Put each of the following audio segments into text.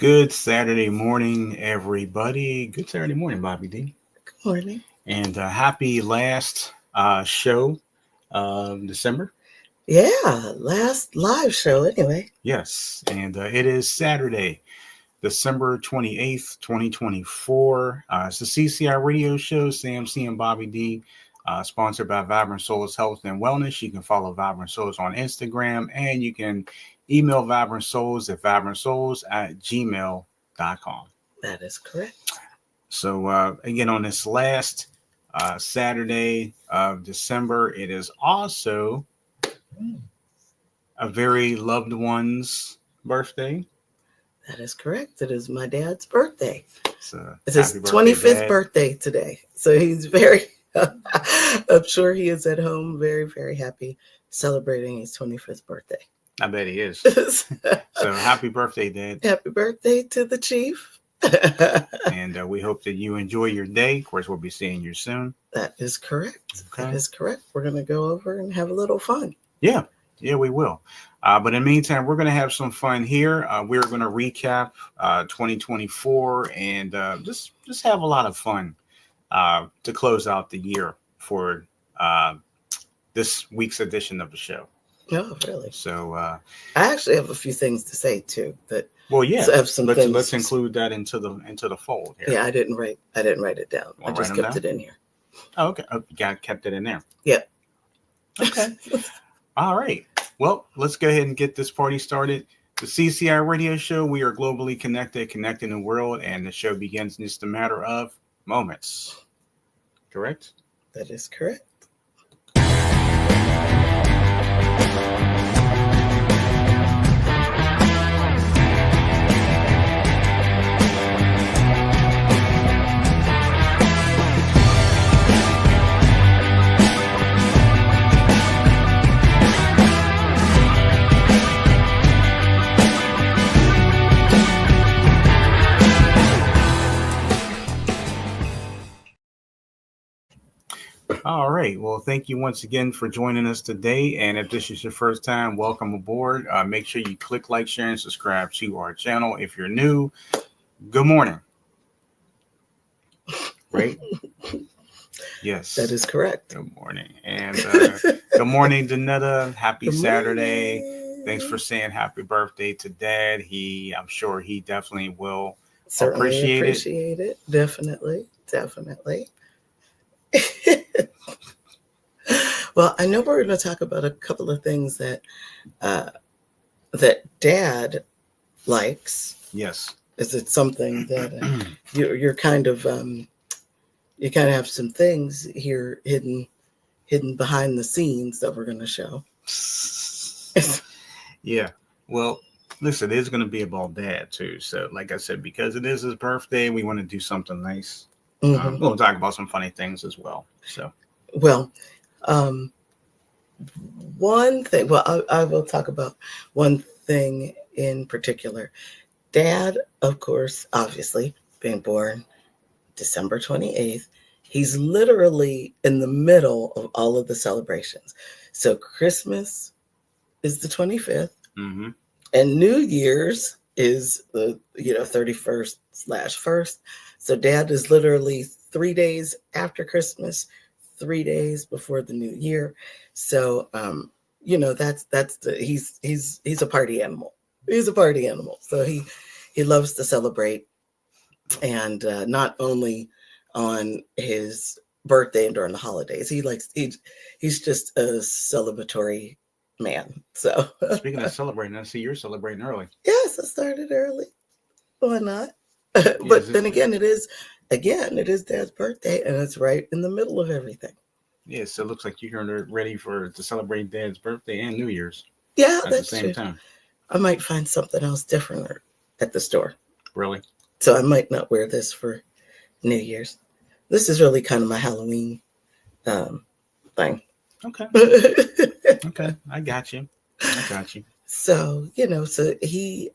Good Saturday morning, everybody. Good Saturday morning, Bobby D. Good morning. And happy last show of December. Yeah, last live show anyway. Yes, and it is Saturday, December 28th, 2024. It's the CCI radio show, Sam C and Bobby D, sponsored by Vibrant Souls Health and Wellness. You can follow Vibrant Souls on Instagram, and you can email Vibrant Souls at vibrantsouls@gmail.com. That is correct. So, again, on this last Saturday of December, it is also a very loved one's birthday. That is correct. It is my dad's birthday. So it's his 25th birthday today. So he's very, I'm sure he is at home very, very happy celebrating his 25th birthday. I bet he is. So happy birthday, Dad. Happy birthday to the chief. And we hope that you enjoy your day. Of course, we'll be seeing you soon. That is correct. Okay. That is correct. We're going to go over and have a little fun. Yeah, we will. But in the meantime, we're going to have some fun here. We're going to recap 2024 and just have a lot of fun to close out the year for this week's edition of the show. Oh, really? So I actually have a few things to say too. Well, yeah. So I have some let's things. Let's include that into the fold here. Yeah, I didn't write it down. I just kept it in here. Oh, okay. Oh, you kept it in there. Yeah. Okay. All right. Well, let's go ahead and get this party started. The CCI radio show, we are globally connected, connecting the world, and the show begins in just a matter of moments. Correct? That is correct. All right. Well, thank you once again for joining us today. And if this is your first time, welcome aboard. Make sure you click like, share, and subscribe to our channel. If you're new, good morning. Right? Yes. That is correct. Good morning. And good morning, Danetta. Happy Good Saturday. morning. Thanks for saying happy birthday to Dad. I'm sure he definitely will Certainly appreciate it. Definitely. Well, I know we're going to talk about a couple of things that Dad likes. Yes. Is it something that you're kind of you kind of have some things here hidden behind the scenes that we're going to show? Yeah. Well, listen, it's going to be about Dad too. So, like I said, because it is his birthday, we want to do something nice. Mm-hmm. We'll talk about some funny things as well. So, well, one thing. Well, I will talk about one thing in particular. Dad, of course, obviously being born December 28th, he's literally in the middle of all of the celebrations. So Christmas is the 25th, mm-hmm. and New Year's is the 31st/1st. So Dad is literally 3 days after Christmas, 3 days before the New Year. So he's a party animal. He's a party animal. So he loves to celebrate, and not only on his birthday and during the holidays. He's just a celebratory man. So speaking of celebrating, I see you're celebrating early. Yes, I started early. Why not? But then again, it is Dad's birthday, and it's right in the middle of everything. Yeah, so it looks like you're ready to celebrate Dad's birthday and New Year's. Yeah, at that's the same true. time. I might find something else different at the store. Really? So I might not wear this for New Year's. This is really kind of my Halloween thing. Okay. Okay, I got you. So he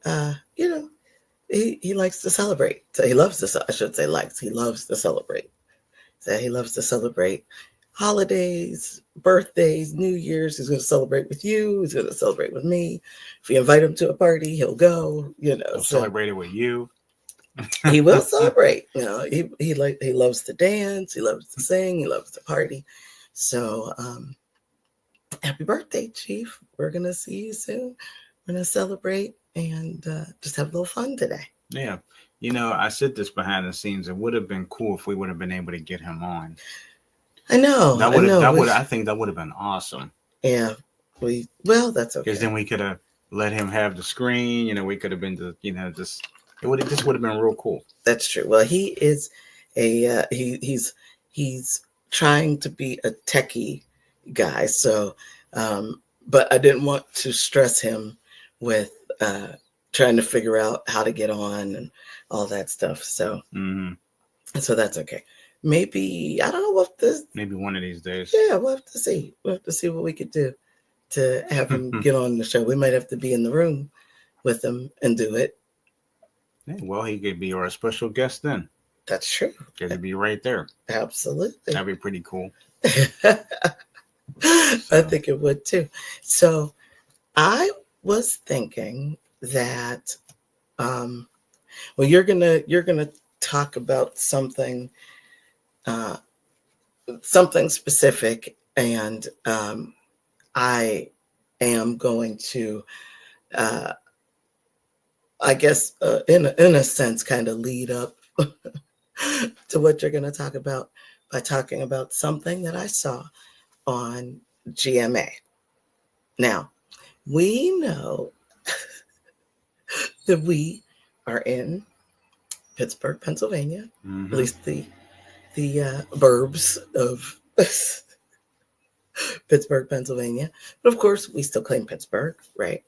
he likes to celebrate. So he loves to. I should say likes. He loves to celebrate. So he loves to celebrate holidays, birthdays, New Year's. He's going to celebrate with you. He's going to celebrate with me. If you invite him to a party, he'll go. He'll So celebrate it with you. he will celebrate. He loves to dance. He loves to sing. He loves to party. So happy birthday, Chief. We're going to see you soon. We're going to celebrate and just have a little fun today. Yeah. I said this behind the scenes. It would have been cool if we would have been able to get him on. I know. I think that would have been awesome. Yeah. That's okay. Because then we could have let him have the screen. We could have been just it would have been real cool. That's true. Well, he is he's trying to be a techie guy. So, but I didn't want to stress him with trying to figure out how to get on and all that stuff. So, so that's okay. Maybe, I don't know what this. Maybe one of these days. Yeah, we'll have to see. We'll have to see what we could do to have him get on the show. We might have to be in the room with him and do it. Yeah, well, he could be our special guest then. That's true. He'd be right there. Absolutely. That'd be pretty cool. I think it would too. So I was thinking that, you're gonna talk about something specific, and I am going to, I guess, in a sense, kind of lead up to what you're going to talk about by talking about something that I saw on GMA. Now, we know that we are in Pittsburgh, Pennsylvania, at least the burbs of Pittsburgh, Pennsylvania. But of course, we still claim Pittsburgh, right?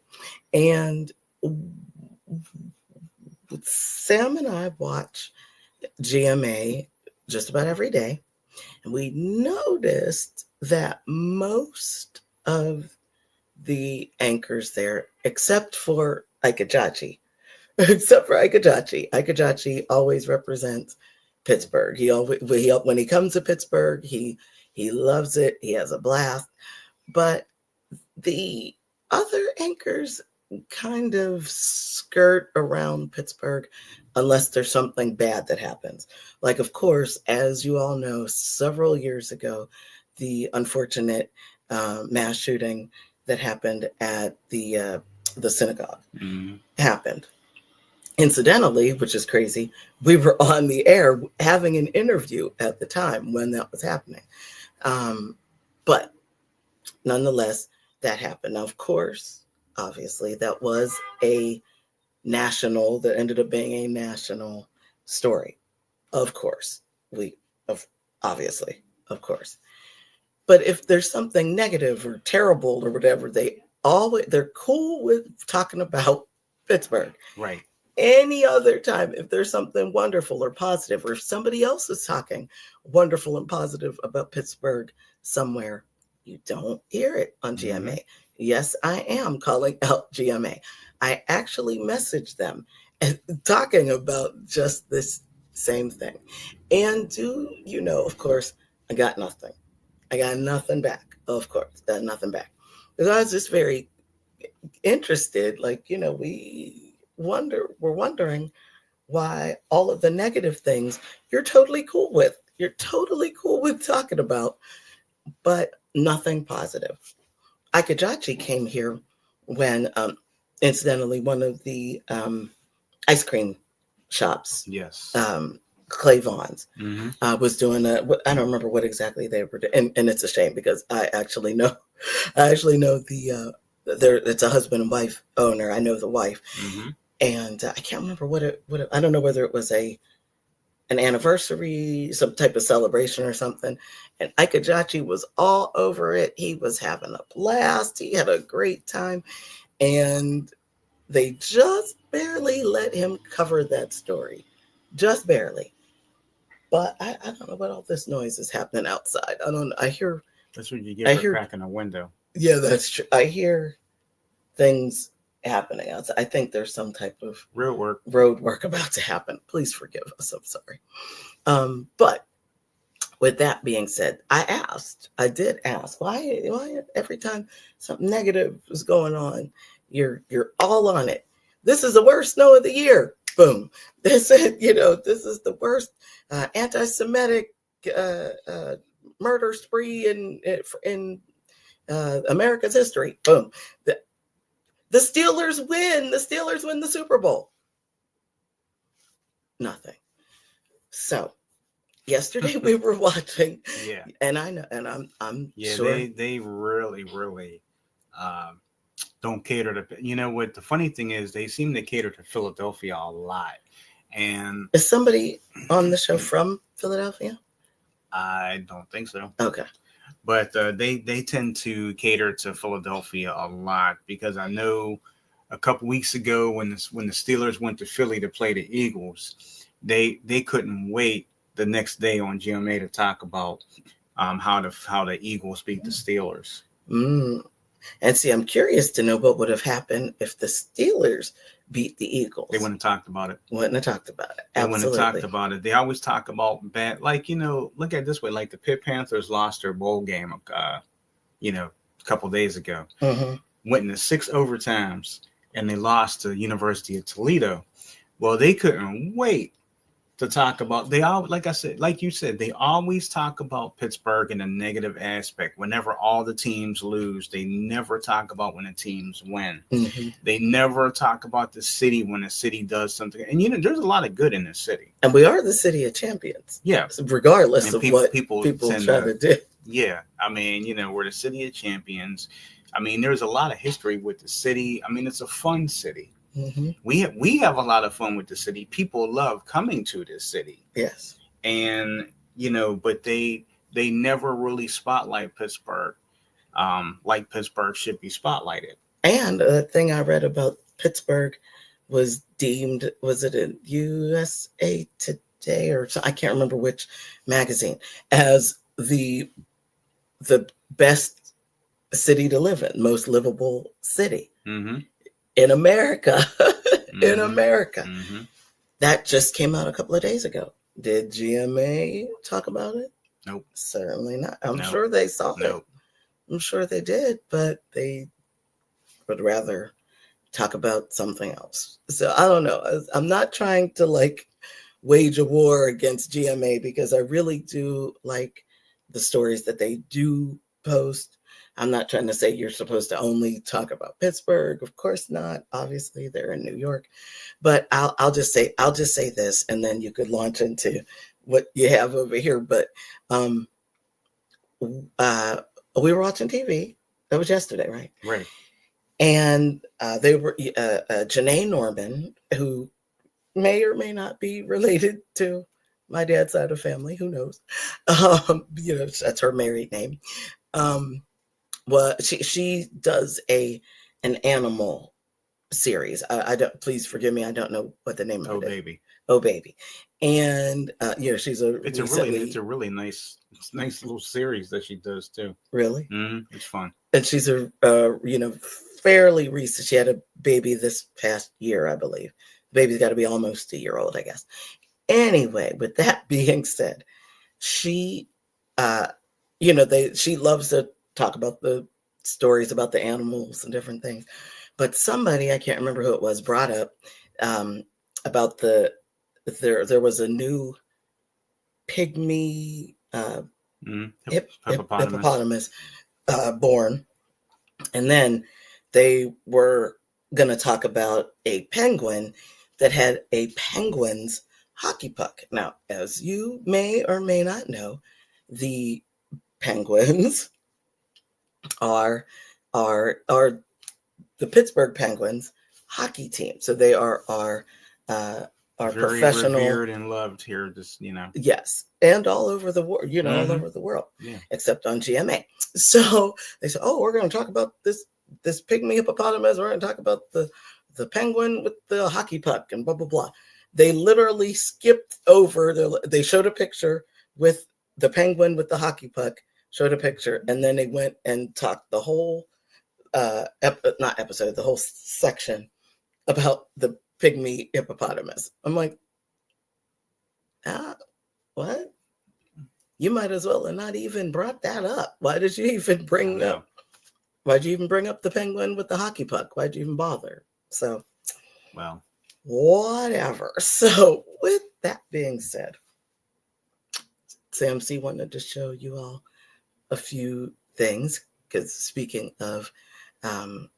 And Sam and I watch GMA just about every day, and we noticed that most of the anchors there, except for Ikejachi, Ikejachi always represents Pittsburgh. When he comes to Pittsburgh, he loves it. He has a blast. But the other anchors kind of skirt around Pittsburgh unless there's something bad that happens. Like, of course, as you all know, several years ago, the unfortunate mass shooting that happened at the synagogue happened. Incidentally, which is crazy, we were on the air having an interview at the time when that was happening. But nonetheless, that happened. Now, of course, obviously, that was that ended up being a national story. Of course, obviously, of course. But if there's something negative or terrible or whatever, they're cool with talking about Pittsburgh. Right. Any other time, if there's something wonderful or positive, or if somebody else is talking wonderful and positive about Pittsburgh somewhere, you don't hear it on GMA. Yes, I am calling out GMA. I actually messaged them and talking about just this same thing. And of course, I got nothing. I got nothing back. Of course, got nothing back. Because I was just very interested. We're wondering why all of the negative things you're totally cool with. You're totally cool with talking about, but nothing positive. Ikejachi came here when, incidentally, one of the ice cream shops, yes, Clay Vaughn's, was doing I don't remember what exactly they were doing, and it's a shame because I actually know the it's a husband and wife owner. I know the wife. And I can't remember I don't know whether it was an anniversary, some type of celebration or something. And Ikejachi was all over it. He was having a blast. He had a great time. And they just barely let him cover that story. Just barely. But I don't know what all this noise is happening outside. I hear. That's what you get for cracking a window. Yeah, that's true. I hear things happening outside. I think there's some type of road work about to happen. Please forgive us. I'm sorry. But with that being said, I did ask, why every time something negative is going on, you're all on it. This is the worst snow of the year. Boom. This is, this is the worst anti-Semitic murder spree in America's history. Boom. The Steelers win. The Steelers win the Super Bowl. Nothing. So yesterday we were watching, Yeah, and I know, and I'm yeah, sure they really don't cater to. You know what? The funny thing is, they seem to cater to Philadelphia a lot, and is somebody on the show from Philadelphia? I don't think so. Okay. But they tend to cater to Philadelphia a lot, because I know a couple weeks ago when the Steelers went to Philly to play the Eagles, they couldn't wait the next day on GMA to talk about how the Eagles beat the Steelers. And see, I'm curious to know what would have happened if the Steelers beat the Eagles. They wouldn't have talked about it. Wouldn't have talked about it. They Absolutely. wouldn't have talked about it. They always talk about bad, like, look at it this way, like the Pitt Panthers lost their bowl game, a couple days ago. Mm-hmm. Went into 6 overtimes, and they lost to University of Toledo. Well, they couldn't wait to talk about, like I said, like you said, they always talk about Pittsburgh in a negative aspect. Whenever all the teams lose, they never talk about when the teams win. Mm-hmm. They never talk about the city when the city does something. And there's a lot of good in the city. And we are the city of champions. Yeah. Regardless of what people try to do. Yeah. I mean, we're the city of champions. I mean, there's a lot of history with the city. I mean, it's a fun city. Mm-hmm. We have a lot of fun with the city. People love coming to this city. Yes. And, but they never really spotlight Pittsburgh like Pittsburgh should be spotlighted. And a thing I read about Pittsburgh was deemed, was it a USA Today or I can't remember which magazine, as the best city to live in, most livable city. Mm-hmm. In America. Mm-hmm. In America. Mm-hmm. That just came out a couple of days ago. Did GMA talk about it? Nope. Certainly not. I'm sure they saw it. I'm sure they did, but they would rather talk about something else. So I don't know. I'm not trying to wage a war against GMA, because I really do like the stories that they do post. I'm not trying to say you're supposed to only talk about Pittsburgh. Of course not. Obviously, they're in New York. But I'll just say this, and then you could launch into what you have over here. But we were watching TV. That was yesterday, right? Right. And they were Janae Norman, who may or may not be related to my dad's side of family. Who knows? That's her married name. Well, she does an animal series. I don't. Please forgive me. I don't know what the name of it is. Baby. Oh baby, and she's It's a really nice little series that she does too. Really, it's fun. And she's fairly recent. She had a baby this past year, I believe. The baby's got to be almost a year old, I guess. Anyway, with that being said, she, she loves to talk about the stories about the animals and different things. But somebody, I can't remember who it was, brought up about there was a new pygmy hippopotamus born. And then they were going to talk about a penguin that had a penguin's hockey puck. Now, as you may or may not know, the Penguins are the Pittsburgh Penguins hockey team. So they are very professional, revered and loved here. Yes, and all over the world. All over the world, except on GMA. So they said, "Oh, we're going to talk about this pygmy hippopotamus. We're going to talk about the penguin with the hockey puck and blah blah blah." They literally skipped over. They showed a picture with the penguin with the hockey puck. Showed a picture, and then they went and talked the whole the whole section about the pygmy hippopotamus. I'm like, what? you might as well have not even brought that up. Why did you even I bring know. up? Why'd you even bring up the penguin with the hockey puck? Why'd you even bother? So, Well, whatever. So, with that being said, Sam C wanted to show you all a few things because speaking of um,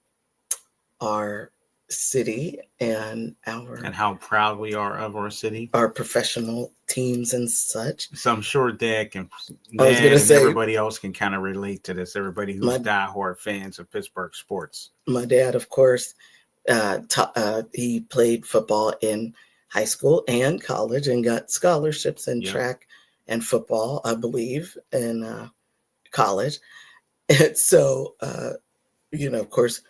our city and and how proud we are of our city. our professional teams and such. So I'm sure Dad I was gonna and say everybody else can kind of relate to this. Everybody who's my diehard fans of Pittsburgh sports. my dad, of course, he played football in high school and college and got scholarships in Yep. track and football, I believe, in college. And so, of course,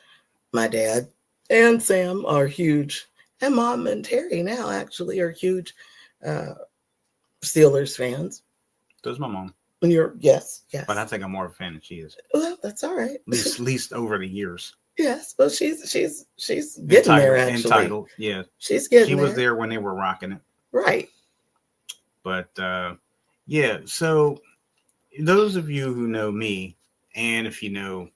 my dad and Sam are huge, and Mom and Terry now actually are huge uh, Steelers fans. Does my mom? When you're yes, But I think I'm more of a fan than she is. well, that's all right. Least over the years. Yes, well, she's getting there. Actually, entitled. Yeah, she's getting. She was there when they were rocking it. Right. But yeah, so those of you who know me, and if you know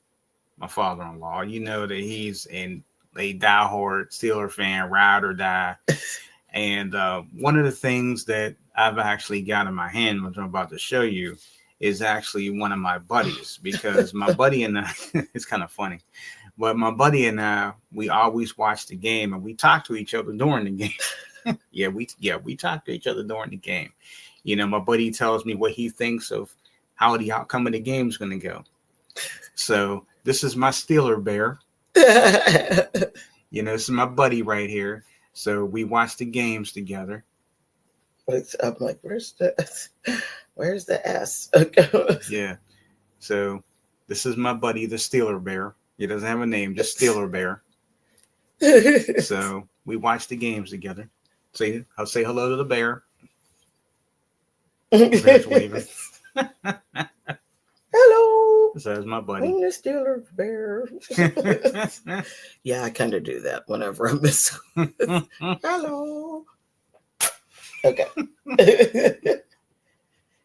my father-in-law, you know that he's a diehard Steeler fan, ride or die. And one of the things that I've actually got in my hand, which I'm about to show you, is actually one of my buddies, because my buddy and I, it's kind of funny, but my buddy and I, we always watch the game and we talk to each other during the game. we talk to each other during the game. You know, my buddy tells me what he thinks of how the outcome of the game is going to go. So this is my Steeler bear. You know, this is my buddy right here. So we watch the games together. I'm like, where's the S? Yeah. So this is my buddy, the Steeler bear. He doesn't have a name, just Steeler bear. So we watch the games together. I'll say hello to the bear. Bear's waving. Hello. So that's my buddy. I'm the Steeler bear. Yeah, I kind of do that whenever I miss. Hello. Okay.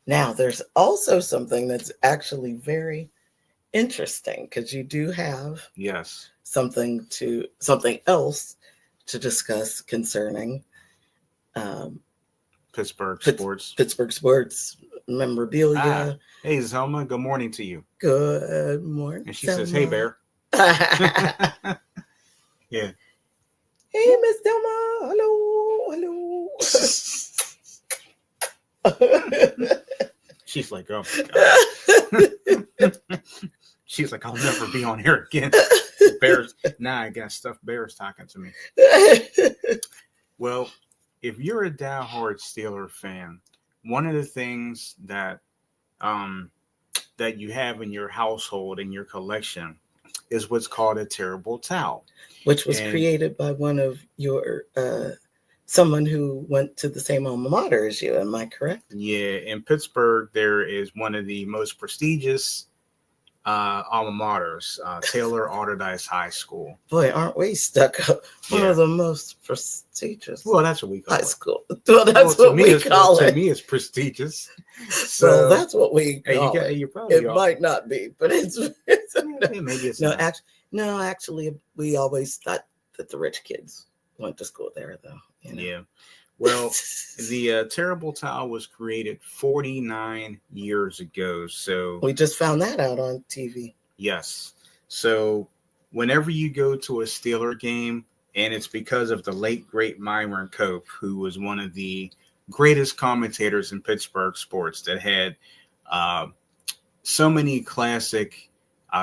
Now, there's also something that's actually very interesting because you do have something else to discuss concerning Pittsburgh sports. Pittsburgh sports memorabilia. Hey, Zelma, good morning to you. Good morning. And she says, "Hey, Bear." Yeah. Hey, Miss Delma. Hello. She's like, "Oh my God." She's like, "I'll never be on here again." Bears. Nah, I got stuffed bears talking to me. Well, if you're a diehard Steeler fan, one of the things that that you have in your household, in your collection, is what's called a terrible towel, which was created by one of your someone who went to the same alma mater as you. Am I correct? Yeah, in Pittsburgh, there is one of the most prestigious alma maters, Taylor Alderdice High School. Boy, aren't we stuck up? One of the most prestigious. Well, that's what we call high school. Well, that's what we call it. To me, it's prestigious. So that's what we call it. It are. Might not be, but it's maybe it's no. Actually, we always thought that the rich kids went to school there, though. You know? Yeah. Well, the terrible towel was created 49 years ago. So we just found that out on TV. Yes. So whenever you go to a Steeler game, and it's because of the late, great Myron Cope, who was one of the greatest commentators in Pittsburgh sports that had so many classic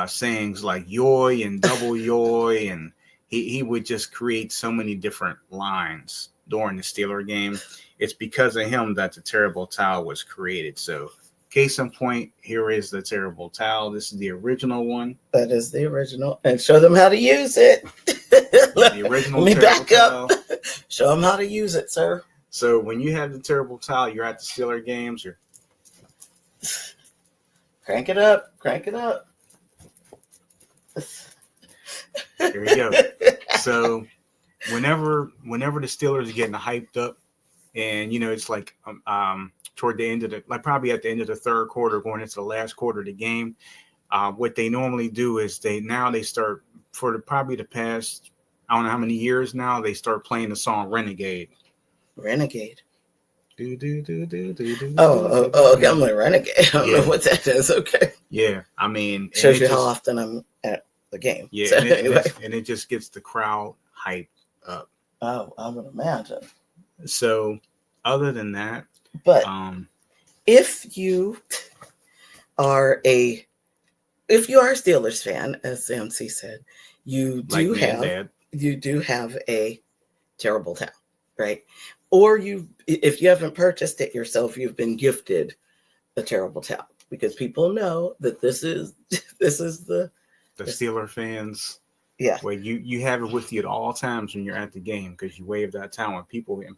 sayings like yoy and double yoy, and he would just create so many different lines during the Steeler game. It's because of him that the terrible towel was created. So case in point, here is the terrible towel. This is the original one. That is the original. And show them how to use it. The original. Let me back up. Show them how to use it, sir. So when you have the terrible towel, you're at the Steeler games. You're crank it up. Crank it up. Here we go. So whenever the Steelers are getting hyped up and it's like toward the end of like probably at the end of the third quarter, going into the last quarter of the game. What they normally do is they start for probably the past, I don't know how many years now, they start playing the song Renegade. Renegade. Do do do do do do. Okay. I'm like Renegade. I don't know what that is. Okay. Yeah, I mean, shows you how often I'm at the game. Yeah, so, and it just gets the crowd hyped up. Oh, I would imagine. So, other than that, but if you are a Steelers fan, as Sam C said, you do have a terrible towel, right? Or if you haven't purchased it yourself, you've been gifted a terrible towel, because people know that this is the Steeler fans. Yeah. Where you have it with you at all times when you're at the game, because you wave that towel, and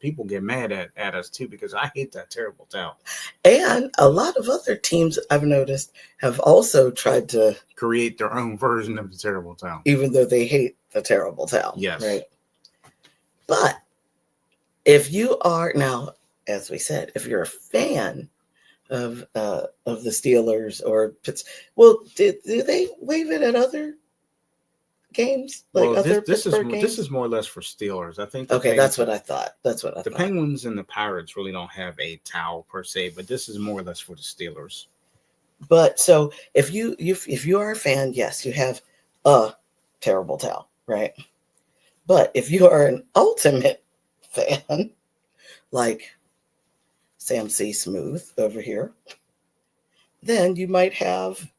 people get mad at us too, because I hate that terrible towel. And a lot of other teams I've noticed have also tried to create their own version of the terrible towel, even though they hate the terrible towel. Yes. Right. But if you are now, as we said, if you're a fan of the Steelers or well, do they wave it at other games? Like other this is more or less for Steelers, I think. Okay, that's what I thought. The Penguins and the Pirates really don't have a towel per se, but this is more or less for the Steelers. But so if you are a fan, yes, you have a terrible towel, right? But if you are an ultimate fan, like Sam C. Smooth over here, then you might have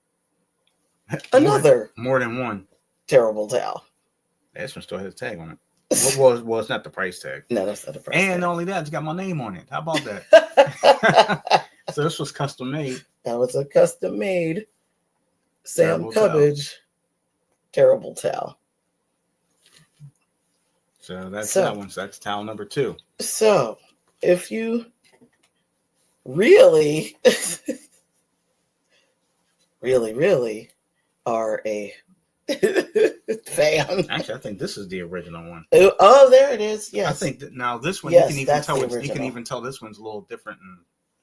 another more than one terrible towel. This one still has a tag on it. Well, it's not the price tag. No, that's not the price tag. And not only that, it's got my name on it. How about that? So this was custom made. That was a custom made Sam Cubbage terrible towel. So that's that one. So that's towel number 2. So if you really, really are a fan. Actually, I think this is the original one. Oh, there it is. Yes. I think that now this one, yes, you can even tell this one's a little different.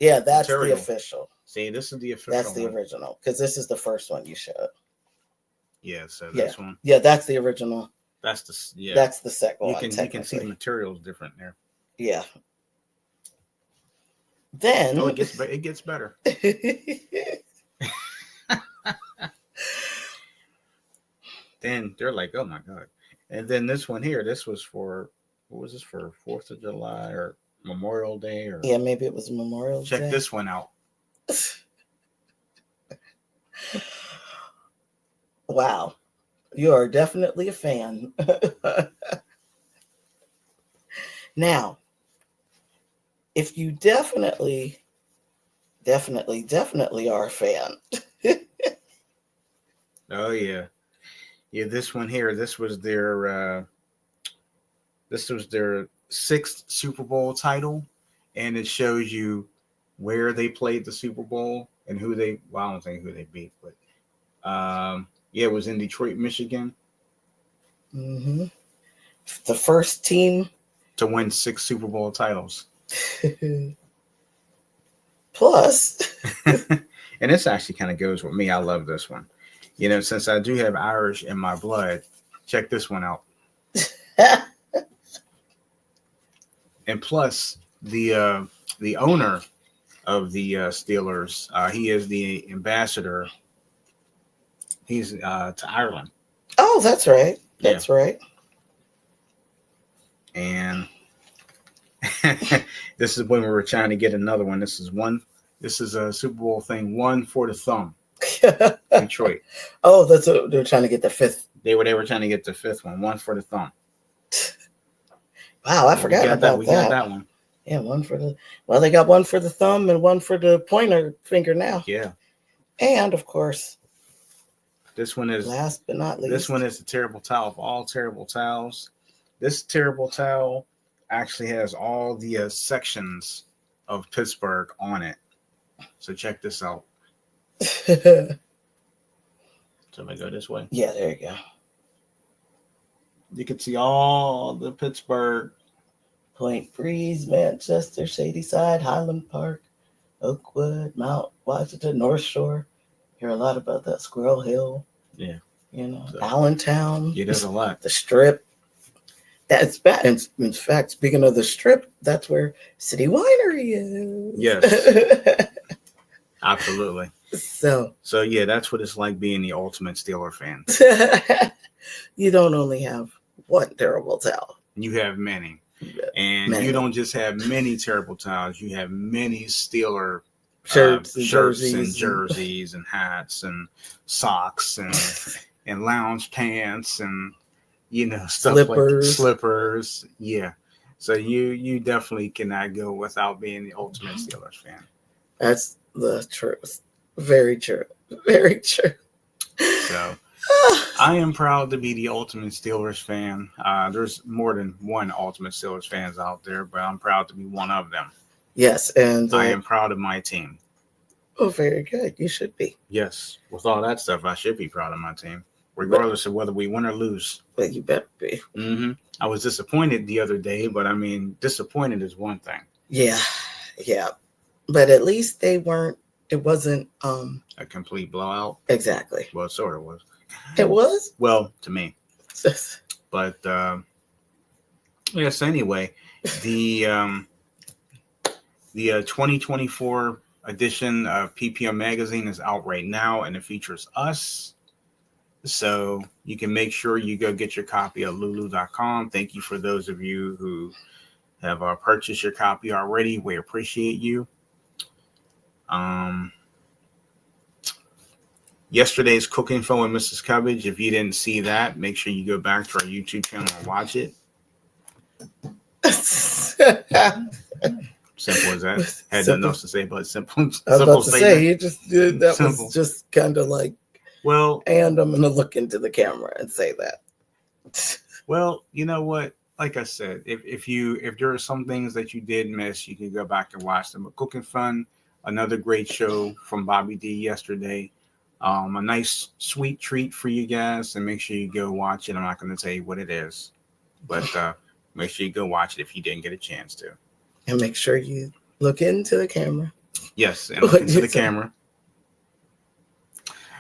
Yeah, that's material. The official. See, this is the official. That's the original, because this is the first one you showed. Yeah, so this one. Yeah, that's the original. That's the That's the second one. You can see the materials different there. Yeah. Then it gets better. Then they're like, oh my god! And then this one here, this was for, what was this for? 4th of July or Memorial Day, or maybe it was Memorial Day. Check this one out. Wow. You are definitely a fan. Now, if you definitely are a fan. Oh yeah. Yeah, this one here, this was their 6th Super Bowl title, and it shows you where they played the Super Bowl and who they, well, I don't think who they beat, but it was in Detroit, Michigan. Mm-hmm. The first team to win 6 Super Bowl titles. Plus. And this actually kind of goes with me. I love this one. Since I do have Irish in my blood, check this one out. And plus, the owner of the Steelers, he is the ambassador. He's to Ireland. Oh, that's right. That's right. And this is when we were trying to get another one. This is a Super Bowl thing. 1 for the thumb. Detroit. Oh, that's what they were trying to get the 5th. They were trying to get the 5th one. 1 for the thumb. Wow, I forgot about that. We got that one. Yeah, 1 for the. Well, they got 1 for the thumb and 1 for the pointer finger now. Yeah. And of course, this one is, last but not least, this one is the terrible towel of all terrible towels. This terrible towel actually has all the sections of Pittsburgh on it. So check this out. So if I go this way. Yeah, there you go. You can see all the Pittsburgh Point Breeze, Manchester, Shadyside, Highland Park, Oakwood, Mount Washington, North Shore. Hear a lot about that. Squirrel Hill. Yeah. So, Allentown. Yeah, there's a lot. The Strip. That's bad. In fact, speaking of the Strip, that's where City Winery is. Yes. Absolutely. So yeah, that's what it's like being the ultimate Steeler fan. You don't only have one terrible towel. You have many. And you don't just have many terrible towels. You have many Steeler shirts and jerseys and hats and socks and lounge pants and stuff like slippers. Yeah. So you definitely cannot go without being the ultimate Steelers fan. That's the truth. Very true. Very true. So I am proud to be the ultimate Steelers fan. There's more than one ultimate Steelers fans out there, but I'm proud to be one of them. Yes, and I am proud of my team. Oh, very good. You should be. Yes, with all that stuff, I should be proud of my team, regardless of whether we win or lose. Well, you better be. Mm-hmm. I was disappointed the other day, but I mean, disappointed is one thing. Yeah, but at least they weren't. It wasn't a complete blowout. Exactly. Well, it sort of was. It was? Well, to me. But yes, anyway, the 2024 edition of PPM Magazine is out right now, and it features us. So you can make sure you go get your copy at lulu.com. Thank you for those of you who have purchased your copy already. We appreciate you. Yesterday's cooking phone with Mrs. Cubbage. If you didn't see that, make sure you go back to our YouTube channel and watch it. Simple as that. Had nothing else to say, but simple. I was about to say, you just did that. Simple. Was just kind of like, well, and I'm going to look into the camera and say that. Well, you know what? Like I said, if there are some things that you did miss, you can go back and watch them. But Cooking Fun, another great show from Bobby D yesterday. A nice sweet treat for you guys, and make sure you go watch it. I'm not going to tell you what it is, but make sure you go watch it if you didn't get a chance to. And make sure you look into the camera. Yes, and look into the camera.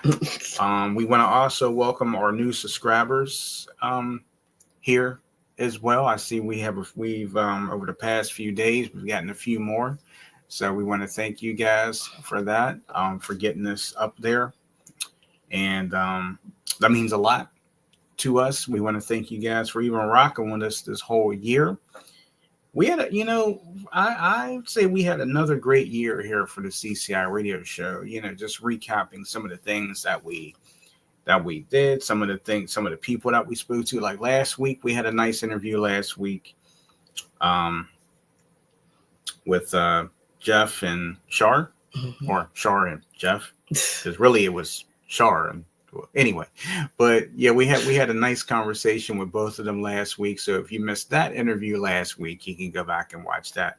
We want to also welcome our new subscribers here as well. I see we've over the past few days we've gotten a few more, so we want to thank you guys for that, for getting us up there, and that means a lot to us. We want to thank you guys for even rocking with us this whole year. We had I'd say we had another great year here for the CCI radio show. Just recapping some of the things that we did, some of the people that we spoke to. Like last week, we had a nice interview last week with Jeff and Shar, or Shar and Jeff, because really it was Shar. Anyway, but yeah, we had a nice conversation with both of them last week. So if you missed that interview last week, you can go back and watch that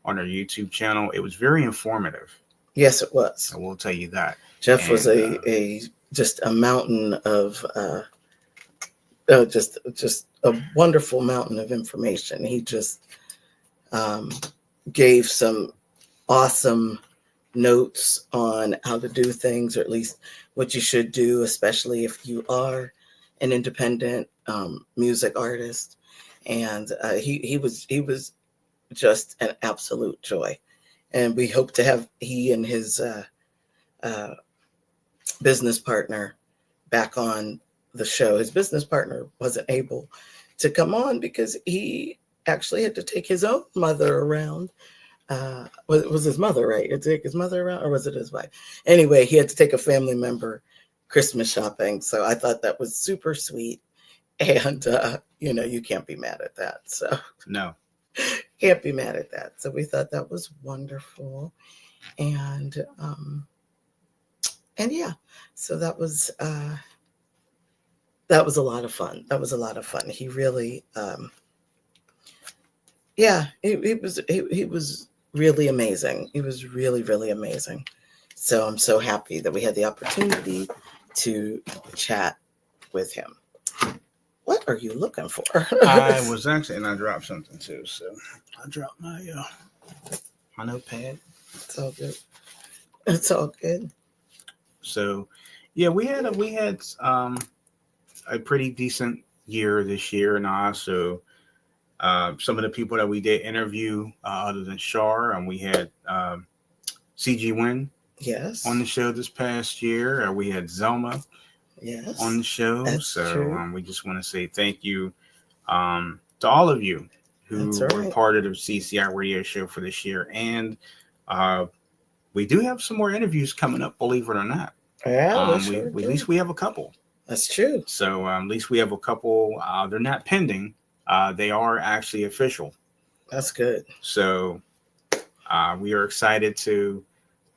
on our YouTube channel. It was very informative. Yes, it was. I will tell you that. Jeff was just a mountain of just a wonderful mountain of information. He just gave some awesome notes on how to do things, or at least what you should do, especially if you are an independent music artist. And he was just an absolute joy. And we hope to have he and his business partner back on the show. His business partner wasn't able to come on because he actually had to take his own mother around. Was his mother, right? He had to take his mother around, or was it his wife? Anyway, he had to take a family member Christmas shopping. So I thought that was super sweet. And, you can't be mad at that. So no, can't be mad at that. So we thought that was wonderful. And yeah, so that was a lot of fun. That was a lot of fun. He really, he was really amazing. He was really, really amazing. So I'm so happy that we had the opportunity to chat with him. What are you looking for? I was actually, and I dropped something too. So I dropped my notepad. It's all good. It's all good. So yeah, we had a pretty decent year this year, and also some of the people that we did interview, other than Shar, and we had CG Win Yes. on the show this past year. We had Zelma Yes. on the show. That's So true. we just want to say thank you to all of you who That's were right. part of the CCI radio show for this year. And we do have some more interviews coming up, believe it or not. Yeah, At least we have a couple. That's true. So at least we have a couple. They're not pending. They are actually official. That's good. So we are excited to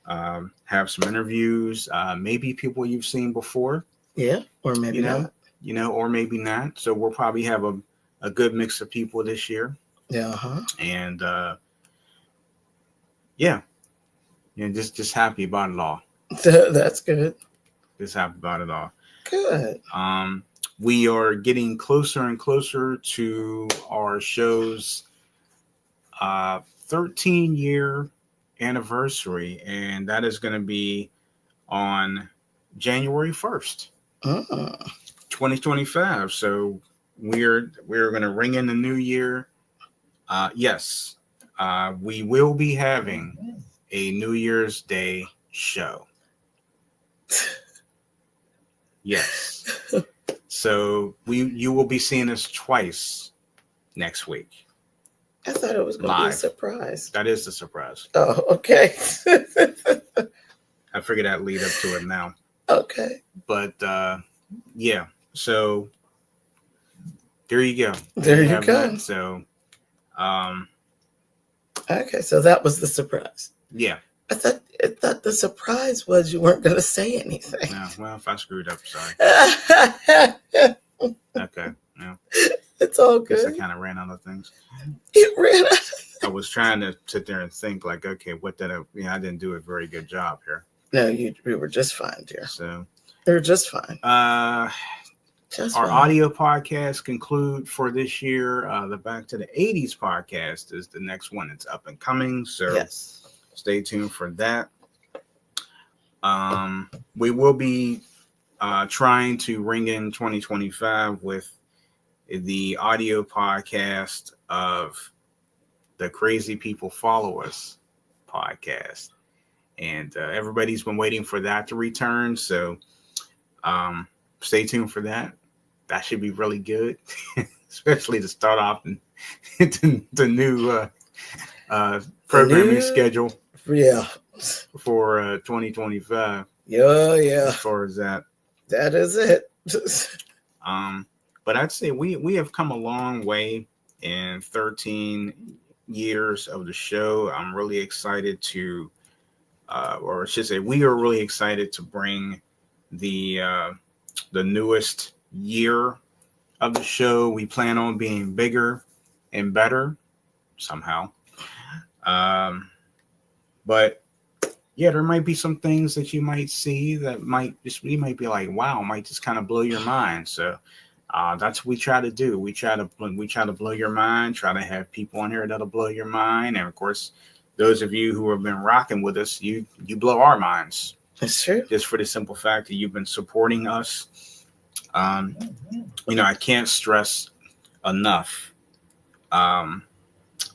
have some interviews. Maybe people you've seen before. Yeah, or maybe not. Or maybe not. So we'll probably have a good mix of people this year. Yeah. And just happy about it all. That's good. Just happy about it all. Good. We are getting closer and closer to our show's 13-year anniversary, and that is going to be on January 1st, 2025. So we're going to ring in the new year. Yes, we will be having a New Year's Day show. Yes. So you will be seeing us twice next week. I thought it was going to be a surprise. That is the surprise. Oh, okay. I figured I'd lead up to it now. Okay. But yeah, so there you go. There you go. That. So okay, so that was the surprise. Yeah. I thought the surprise was you weren't going to say anything. No, well, if I screwed up, sorry. Okay. Yeah. It's all good. Guess I kind of ran out of things. You ran out. I was trying to sit there and think like, okay, what did I didn't do a very good job here. No, you were just fine, dear. So you were just fine. Our audio podcast conclude for this year. The Back to the 80s podcast is the next one. It's up and coming. So yes. Stay tuned for that. We will be trying to ring in 2025 with the audio podcast of the Crazy People Follow Us podcast. And everybody's been waiting for that to return. So stay tuned for that. That should be really good, especially to start off the new programming schedule. Yeah. For 2025. Yeah. As far as that. That is it. But I'd say we have come a long way in 13 years of the show. I'm really excited to, or I should say, we are really excited to bring the newest year of the show. We plan on being bigger and better somehow. But yeah, there might be some things that you might see that you might be like, wow, might just kind of blow your mind. So that's what we try to do. We try to blow your mind, try to have people on here that'll blow your mind. And of course, those of you who have been rocking with us, you blow our minds. That's true. Just for the simple fact that you've been supporting us. I can't stress enough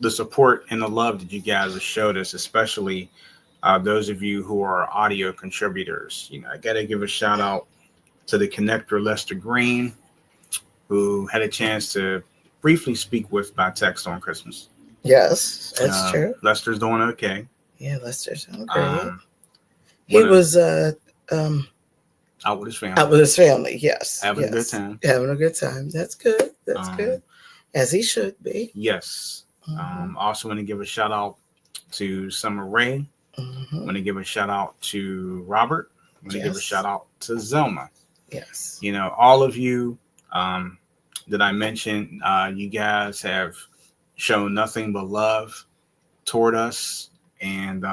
the support and the love that you guys have showed us, especially those of you who are audio contributors. I got to give a shout out to the connector, Lester Green, who had a chance to briefly speak with by text on Christmas. Yes, that's true. Lester's doing okay. Yeah, Lester's doing great. He was out with his family. Out with his family, yes. Having a good time. Having a good time. That's good. That's good. As he should be. Yes. Also want to give a shout out to Summer Ray. Want to give a shout out to Robert. Want to give a shout out to Zelma. Yes. All of you that I mentioned, you guys have shown nothing but love toward us, and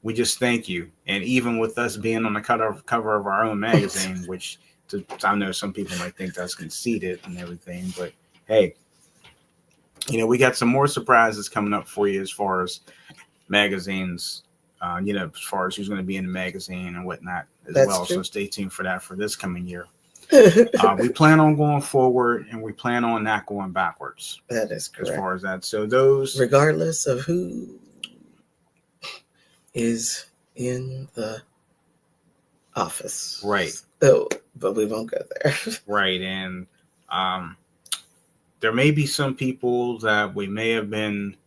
we just thank you. And even with us being on the cover of our own magazine, which I know some people might think that's conceited and everything, but hey, we got some more surprises coming up for you as far as magazines. As far as who's going to be in the magazine and whatnot as That's well. true. So stay tuned for that for this coming year. We plan on going forward, and we plan on not going backwards. That is correct. As far as that, so those, regardless of who is in the office, right? Oh, but we won't go there, right? And there may be some people that we may have been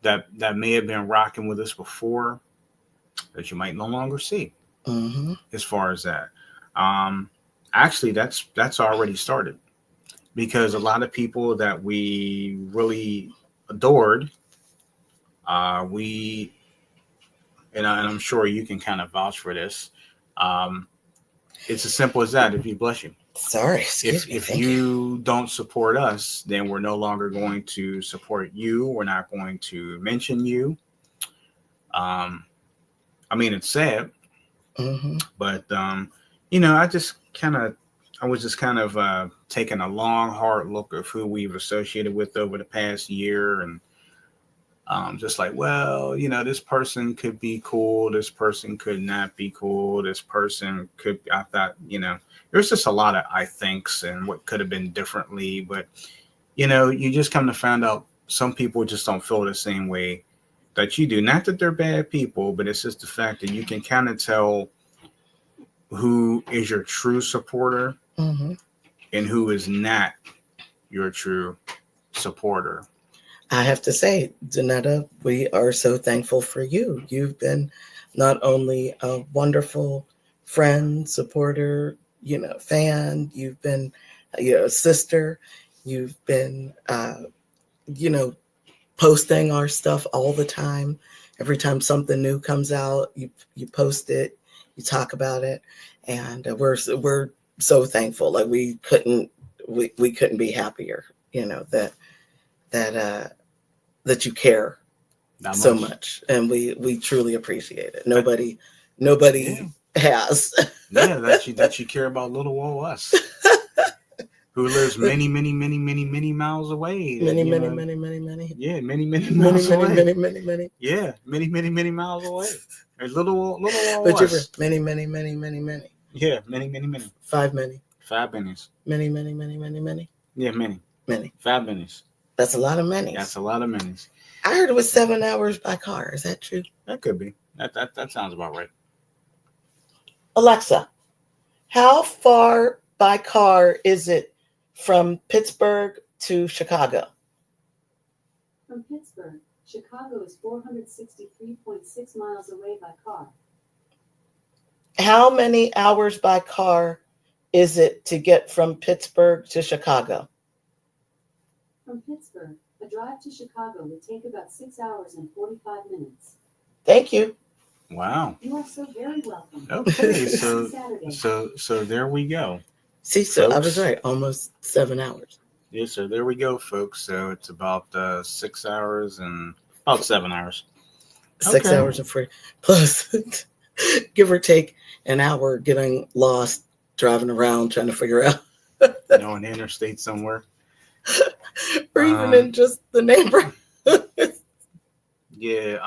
that may have been rocking with us before that you might no longer see. Mm-hmm. As far as that, actually, that's already started, because a lot of people that we really adored, and I'm sure you can kind of vouch for this. It's as simple as that. If you bless you. Sorry, excuse me. If you don't support us, then we're no longer going to support you. We're not going to mention you. I mean, it's sad, mm-hmm. but I was just kind of taking a long, hard look of who we've associated with over the past year, and just like, well, this person could be cool, this person could not be cool, this person could. I thought, there's just a lot of I thinks and what could have been differently, but you just come to find out some people just don't feel the same way that you do. Not that they're bad people, but it's just the fact that you can kind of tell who is your true supporter mm-hmm. and who is not your true supporter. I have to say, Danetta, we are so thankful for you. You've been not only a wonderful friend, supporter, fan, you've been, a sister, you've been, posting our stuff all the time. Every time something new comes out, you post it, you talk about it, and we're so thankful. Like we couldn't be happier, that you care so much, and we truly appreciate it. Nobody has. Yeah, that you care about little old us, who lives many miles away. Many. Yeah, many miles away. Many. Yeah, many miles away. Little old but us. Many. Yeah, many. 5 minutes. 5 minutes. Many. Yeah, many. 5 minutes. That's a lot of minis. That's a lot of minis. I heard it was 7 hours by car. Is that true? That could be. That sounds about right. Alexa, how far by car is it from Pittsburgh to Chicago? From Pittsburgh, Chicago is 463.6 miles away by car. How many hours by car is it to get from Pittsburgh to Chicago? From Pittsburgh, a drive to Chicago would take about 6 hours and 45 minutes. Thank you. Wow. You are so very welcome. Okay, so there we go. See, so folks, I was right, almost 7 hours. Yeah, so there we go, folks. So it's about 6 hours and about 7 hours. 6 hours and 40 plus, give or take an hour getting lost, driving around, trying to figure out. On the interstate somewhere. Or even in just the neighborhood. Yeah,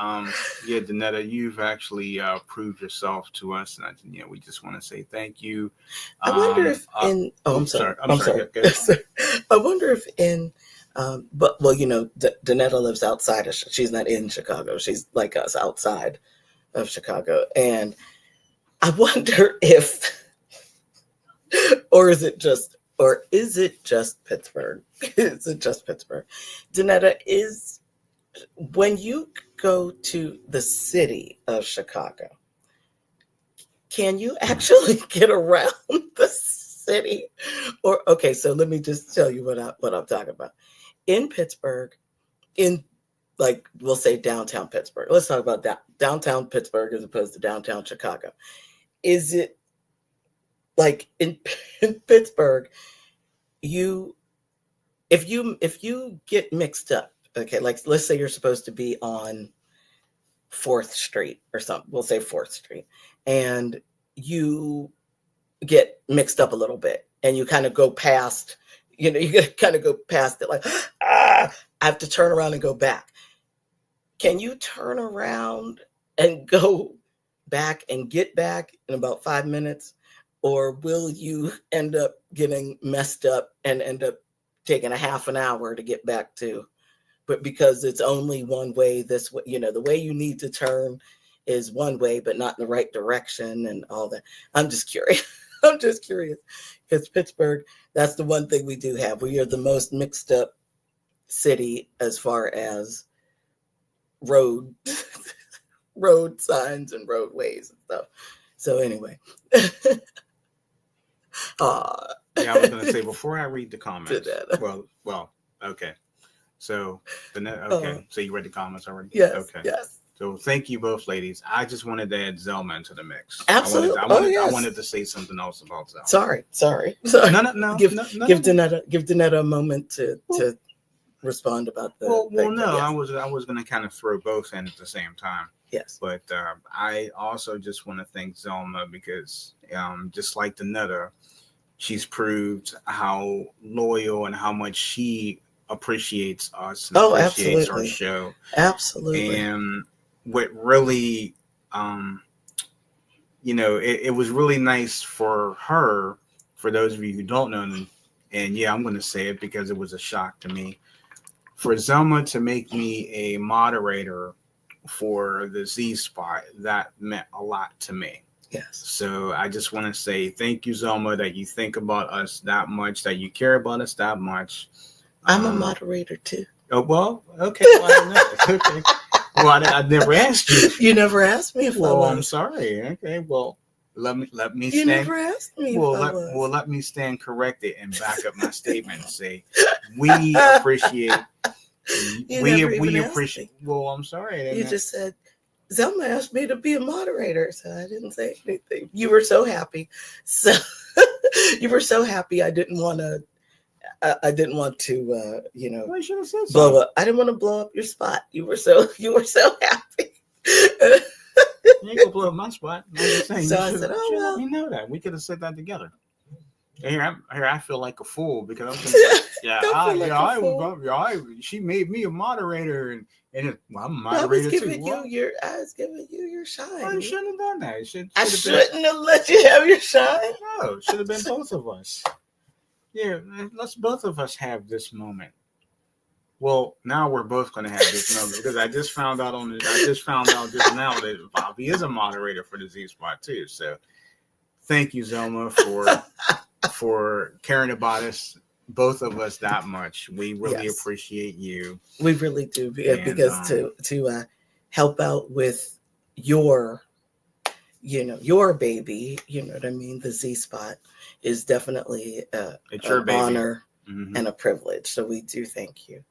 Danetta, you've actually proved yourself to us, and we just want to say thank you. I wonder if I'm sorry. I wonder if Danetta lives outside of. She's not in Chicago. She's like us, outside of Chicago, and I wonder if, or is it just Pittsburgh? Is it just Pittsburgh? Danetta, when you go to the city of Chicago, can you actually get around the city? Or okay, so let me just tell you what I'm talking about. In Pittsburgh, we'll say downtown Pittsburgh. Let's talk about downtown Pittsburgh as opposed to downtown Chicago. Is it like in Pittsburgh? If you get mixed up, okay, like let's say you're supposed to be on 4th Street or something. We'll say 4th Street, and you get mixed up a little bit, and you kind of go past, you kind of go past it like, I have to turn around and go back. Can you turn around and go back and get back in about 5 minutes? Or will you end up getting messed up and end up taking a half an hour to get back to? But because it's only one way this way, the way you need to turn is one way, but not in the right direction and all that. I'm just curious. I'm just curious because Pittsburgh, that's the one thing we do have. We are the most mixed up city as far as road signs and roadways and stuff. So anyway. Yeah, I was going to say before I read the comments. Well, okay. So so you read the comments already? Yes. Okay. Yes. So thank you both, ladies. I just wanted to add Zelma into the mix. Absolutely. I wanted to say something else about Zelma. Sorry. No. Give Danetta a moment to respond about the. I was going to kind of throw both in at the same time. Yes. But I also just want to thank Zelma because just like Danetta, she's proved how loyal and how much she appreciates us and appreciates our show. Absolutely. And what really, it was really nice for her, for those of you who don't know, and yeah, I'm going to say it because it was a shock to me, for Zelma to make me a moderator for the Z Spot, that meant a lot to me. Yes. So I just want to say thank you, Zelma, that you think about us that much, that you care about us that much. I'm a moderator too. Oh, well, okay. Well, I don't know. Okay. Well, I never asked you. You never asked me if I was. I'm sorry. Okay. Well, let me You stand. never asked me. Let me stand corrected and back up my statement and say we appreciate. We appreciate. Well, I'm sorry. You just said Zelma asked me to be a moderator, so I didn't say anything. You were so happy. So you were so happy. I didn't want to. Well, you should have said blow up. I didn't want to blow up your spot. You were so happy. You ain't gonna blow up my spot. I'm just saying, so I said, let me know that. We could have said that together. Here I feel like a fool because I'm she made me a moderator and I'm a moderator too. I was giving you your shine. Well, you shouldn't have done that. I shouldn't have let you have your shine. No, it should have been both of us. Yeah, let's both of us have this moment. Well, now we're both going to have this moment because I just found out just now that Bobby is a moderator for the Z Spot too. So, thank you, Zelma, for caring about us, both of us, that much. We really appreciate you. We really do, because to help out with your baby, you know what I mean. The Z Spot is definitely an honor and a privilege. So we do thank you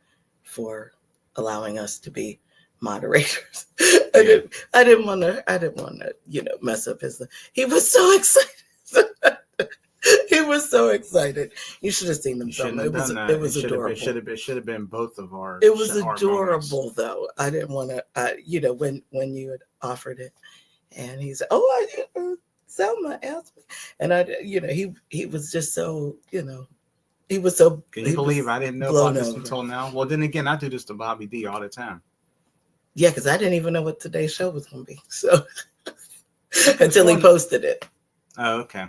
for allowing us to be moderators. I didn't want to, mess up his. He was so excited. He was so excied. You should have seen him. It was adorable. It should have been both of ours. It was adorable, though. I didn't want to. When you had offered it, and he said, "Oh, Selma asked me," and he was just so, he was so. Can you believe I didn't know about this until now? Well, then again, I do this to Bobby D all the time. Yeah, because I didn't even know what today's show was going to be. So until he posted it. Oh, okay.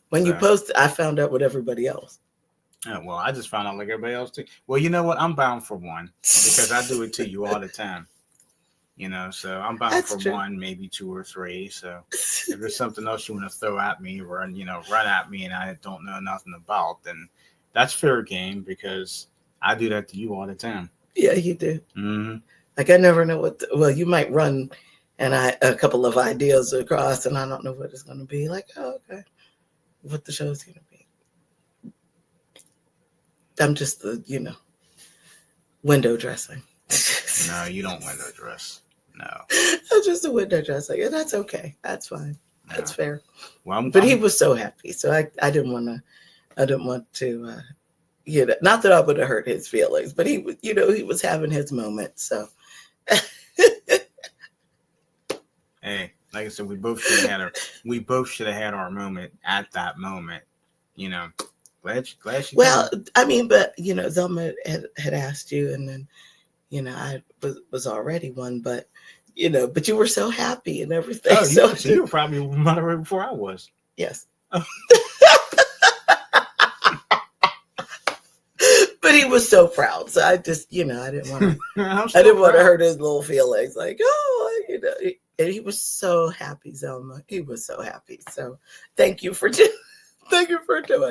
When you posted, I found out with everybody else. Oh, well, I just found out like everybody else too. Well, you know what? I'm bound for one because I do it to you all the time. So I'm bound for one, maybe two or three. So if there's something else you want to throw at me or, run at me and I don't know nothing about, then that's fair game because I do that to you all the time. Yeah, you do. Mm-hmm. Like I never know you might run and a couple of ideas across and I don't know what it's going to be. Like, oh, okay. What the show's going to be. I'm just the, window dressing. No, you don't window dress. No. I'm just a window dressing, and that's okay. That's fine. No. That's fair. Well, he was so happy, so I didn't want to, not that I would have hurt his feelings, but he was having his moment, so. Hey, like I said, we both should have had our moment at that moment. You know, glad she Well, came. I mean, but Zelma had asked you, and then I was already one, but but you were so happy and everything. Oh, So you were probably moderator before I was. yes. Oh. But he was so proud. So I just, I didn't want to. I didn't want to hurt his little feelings. Like, oh, and he was so happy, Zelma. He was so happy. So thank you for doing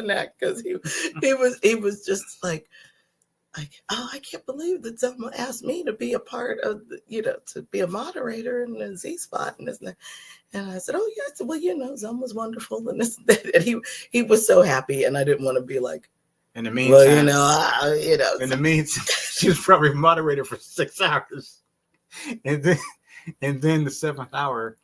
that, because he was just like, oh, I can't believe that Zelma asked me to be a part of to be a moderator in the Z spot and this and that. And I said, oh yes, well, Zelma's wonderful and this and that. And he was so happy, and I didn't want to be like, in the meantime, well, in the meantime, she was probably moderator for 6 hours, and then the 7th hour,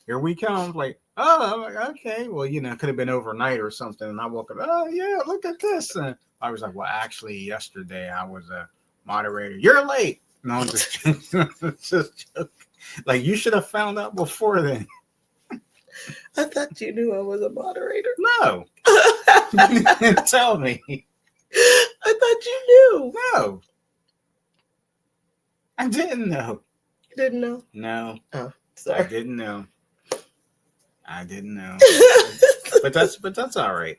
here we come. Like, oh, I'm like, okay, well, it could have been overnight or something. And I woke up, oh yeah, look at this. And I was like, well, actually, yesterday I was a moderator. You're late. No, just joke. Like, you should have found out before then. I thought you knew I was a moderator. No, you didn't tell me. I thought you knew. No, I didn't know. You didn't know? No. Oh, sorry. I didn't know. But that's all right.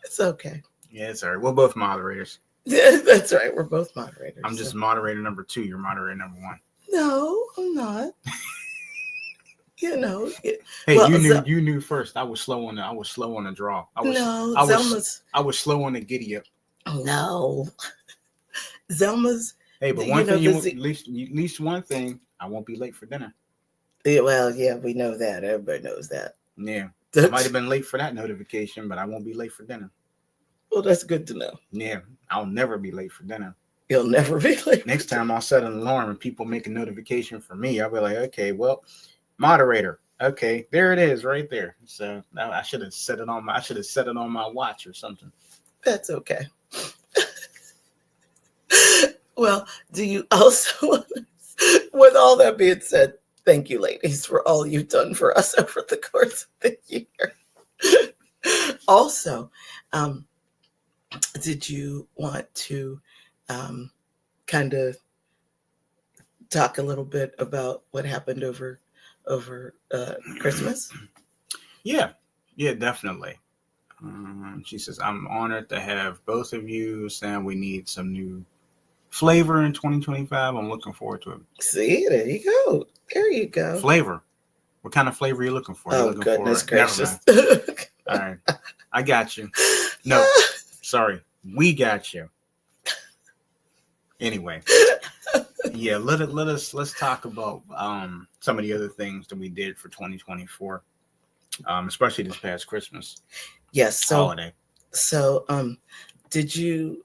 It's okay. Yeah, it's all right. We're both moderators. Yeah, that's right. We're both moderators. I'm just moderator number 2. You're moderator number 1. No, I'm not. Hey, well, you knew first. I was slow on the draw. I was slow on the giddy up. No. Zelma's. Hey, but one thing at least one thing, I won't be late for dinner. Yeah, well, yeah, we know that. Everybody knows that. Yeah. I might have been late for that notification, but I won't be late for dinner. Well, that's good to know. Yeah, I'll never be late for dinner. You'll never be late. Next time I'll set an alarm and people make a notification for me. I'll be like, okay, well, moderator. Okay, there it is right there. So now I should have set it on my watch or something. That's okay. Well, do you also, with all that being said, thank you, ladies, for all you've done for us over the course of the year. Also, did you want to kind of talk a little bit about what happened over Christmas? Yeah, definitely. She says, I'm honored to have both of you, saying we need some new flavor in 2025. I'm looking forward to it. See, there you go. Flavor. What kind of flavor are you looking for? Oh, goodness gracious. All right. I got you. No, sorry. We got you. Anyway. Yeah, let's talk about some of the other things that we did for 2024. Especially this past Christmas. Yes, holiday. So did you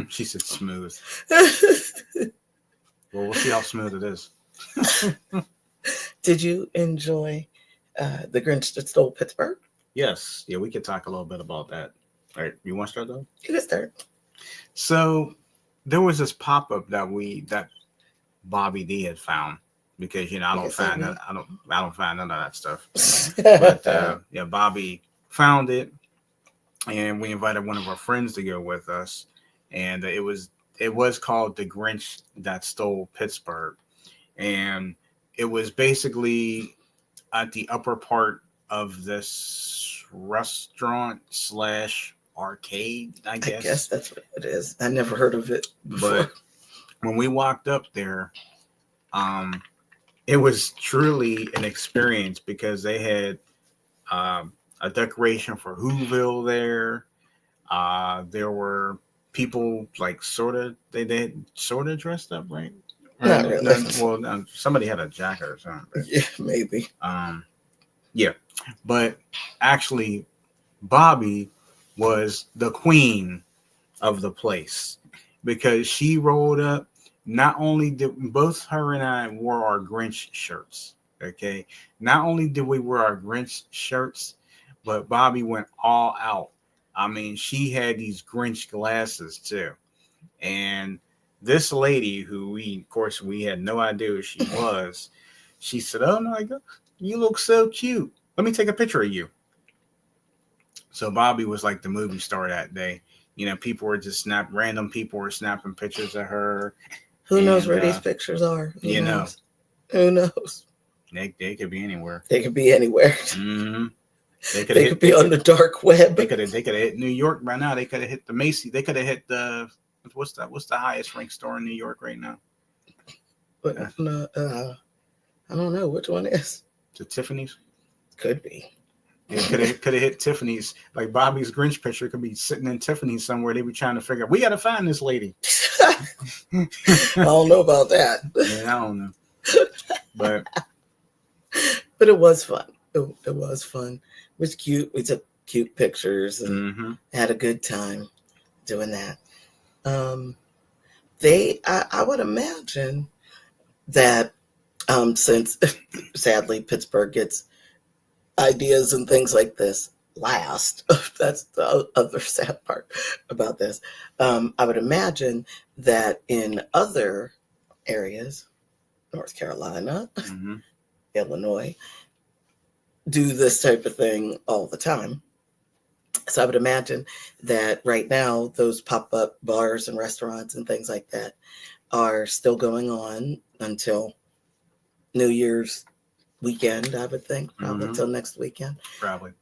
she said smooth. Well, we'll see how smooth it is. Did you enjoy The Grinch That Stole Pittsburgh? Yes. Yeah, we could talk a little bit about that. All right, you want to start though? You can start. So there was this pop-up that Bobby D had found, because I don't find none of that stuff. But yeah, Bobby found it, and we invited one of our friends to go with us, and it was called The Grinch That Stole Pittsburgh, and it was basically at the upper part of this restaurant / arcade, I guess. I guess that's what it is. I never heard of it before. But when we walked up there, it was truly an experience, because they had a decoration for Whoville there. There were people like they sort of dressed up, right? Not really. Well, somebody had a jacket or something. But, yeah, maybe. Yeah, but actually, Bobby was the queen of the place, because she rolled up. Not only did both her and I wore our Grinch shirts, okay? Not only did we wear our Grinch shirts, but Bobby went all out. I mean, she had these Grinch glasses too. And this lady, who we had no idea who she was, She said, "Oh my God, you look so cute. Let me take a picture of you." So Bobby was like the movie star that day. People were just random people were snapping pictures of her. Who knows where these pictures are? Who knows? Who knows? They could be anywhere. They could be anywhere. Mm-hmm. They could be on the dark web. They could have hit New York by now. They could have hit the Macy. They could have hit the what's the highest ranked store in New York right now? But no, I don't know which one is. To Tiffany's. Could be. It could have hit Tiffany's. Like Bobby's Grinch picture could be sitting in Tiffany's somewhere. They be trying to figure out, we got to find this lady. I don't know about that. Yeah, I don't know. But it was fun. It was fun. It was cute. We took cute pictures and had a good time doing that. I would imagine that since sadly Pittsburgh gets ideas and things like this last, that's the other sad part about this. I would imagine that in other areas, North Carolina, Illinois, do this type of thing all the time. So I would imagine that right now, those pop-up bars and restaurants and things like that are still going on until New Year's weekend, I would think, probably until next weekend. Probably.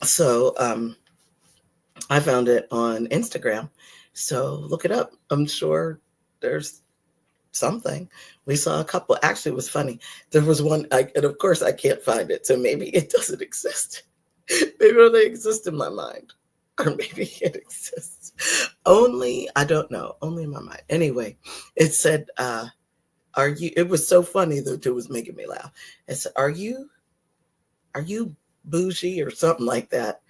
So I found it on Instagram. So look it up. I'm sure there's something. We saw a couple. Actually, it was funny. There was one, and of course I can't find it. So maybe it doesn't exist. Maybe it only exists in my mind. Or maybe it exists. I don't know. Only in my mind. Anyway, it said, it was so funny that it was making me laugh. It said, are you bougie or something like that?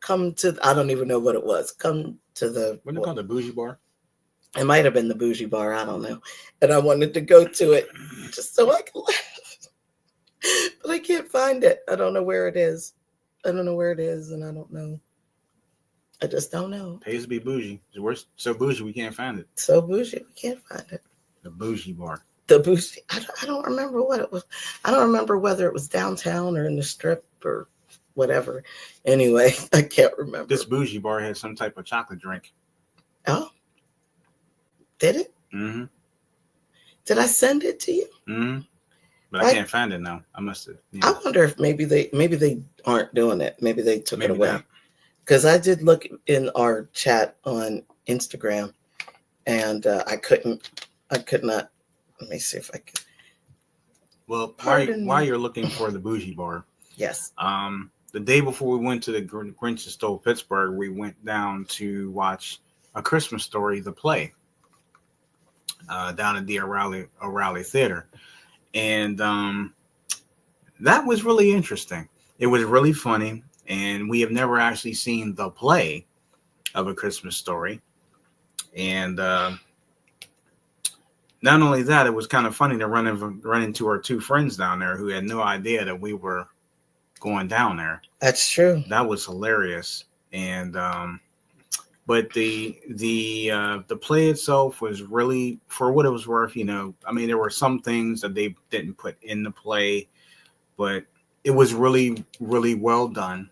I don't even know what it was. Come to the. Wasn't it called the bougie bar? It might have been the bougie bar. I don't know. And I wanted to go to it just so I could laugh. But I can't find it. I don't know where it is. And I don't know. I just don't know. Pays to be bougie. We're so bougie we can't find it. So bougie we can't find it. The bougie bar. The bougie. I don't remember what it was. I don't remember whether it was downtown or in the Strip or whatever. Anyway, I can't remember. This bougie bar had some type of chocolate drink. Oh. Did it? Mm-hmm. Did I send it to you? Mm-hmm. But I can't find it now. I must have. I wonder if maybe they aren't doing it. Maybe they took it away. Because I did look in our chat on Instagram, and I could not. Let me see if I can. Well, while you're looking for the bougie bar, yes. The day before we went to the Grinch Stole Pittsburgh, we went down to watch A Christmas Story, the play, down at the O'Reilly Theater. And that was really interesting. It was really funny. And we have never actually seen the play of A Christmas Story. And not only that, it was kind of funny to run into our two friends down there who had no idea that we were going down there. That's true. That was hilarious. And but the play itself was really, for what it was worth, there were some things that they didn't put in the play, but it was really, really well done.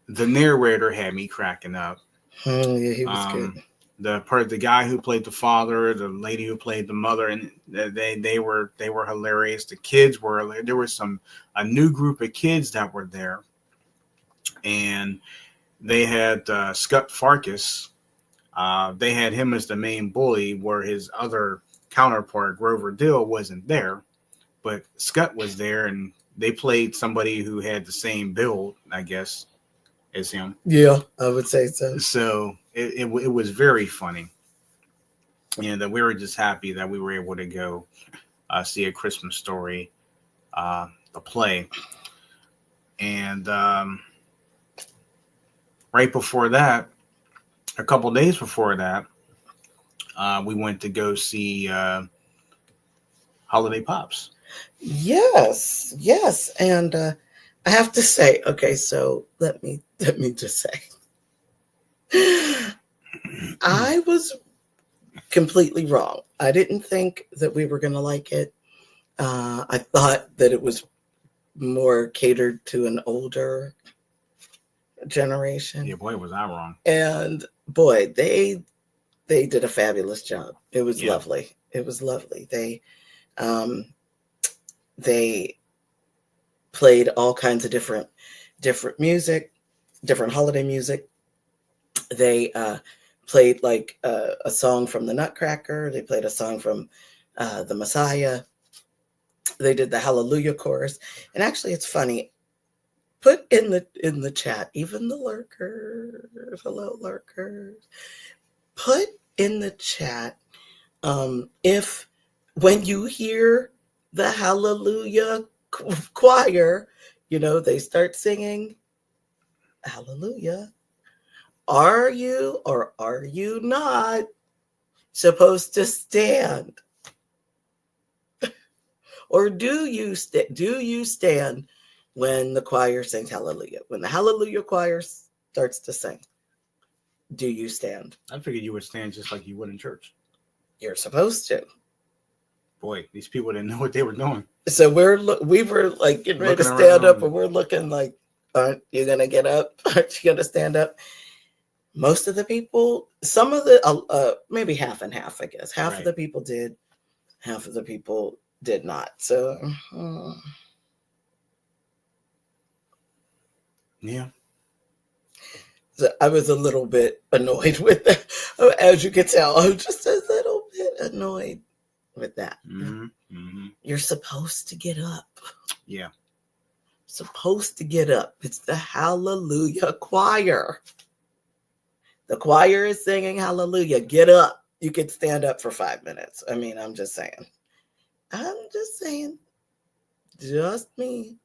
The narrator had me cracking up. Yeah, he was good. The guy who played the father, the lady who played the mother, and they were hilarious. The kids were. There was a new group of kids that were there, and they had Scott Farkas. They had him as the main bully, where his other counterpart Grover Dill wasn't there, but Scott was there, and they played somebody who had the same build, I guess, as him. Yeah, I would say so. So it was very funny, and we were just happy that we were able to go see A Christmas Story, the play, and right before that, a couple days before that, we went to go see Holiday Pops. Yes, and I have to say, okay, so let me just say, I was completely wrong. I didn't think that we were going to like it. I thought that it was more catered to an older generation. Yeah, boy, was I wrong. And boy, they did a fabulous job. It was Yeah. lovely. It was lovely. They played all kinds of different music, different holiday music. They played like a song from the Nutcracker. They played a song from the Messiah. They did the Hallelujah chorus. And actually, it's funny. Put in the chat, even the lurkers, hello lurkers. Put in the chat if when you hear the Hallelujah choir, they start singing Hallelujah. Are you or are you not supposed to stand? Or do you stand when the choir sings Hallelujah? When the Hallelujah choir starts to sing, do you stand? I figured you would stand just like you would in church. You're supposed to. Boy, these people didn't know what they were doing. So we were like getting ready to stand up, and we're looking like, aren't you gonna get up? Aren't you gonna stand up? Most of the people, some of the maybe half and half, I guess. Half of the people did, half of the people did not. So yeah. So I was a little bit annoyed with that. As you can tell, I'm just a little bit annoyed with that. Mm-hmm. Mm-hmm. You're supposed to get up. Yeah. Supposed to get up. It's the Hallelujah choir. The choir is singing Hallelujah. Get up. You could stand up for 5 minutes. I mean, I'm just saying. Just me.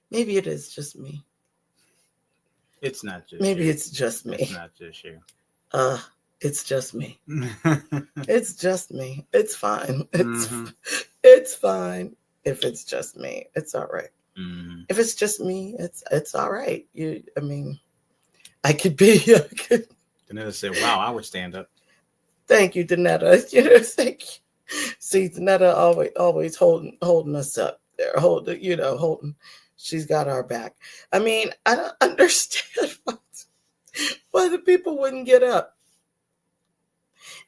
Maybe it is just me. It's not just Maybe you. It's just me. It's not just you. It's just me. It's just me. It's fine. Mm-hmm. It's fine if it's just me. It's all right. Mm-hmm. If it's just me, it's all right. I could be. Danetta said, "Wow, I would stand up." Thank you, Danetta. Thank you. See, Danetta always holding us up there. Holding. She's got our back. I mean, I don't understand why the people wouldn't get up.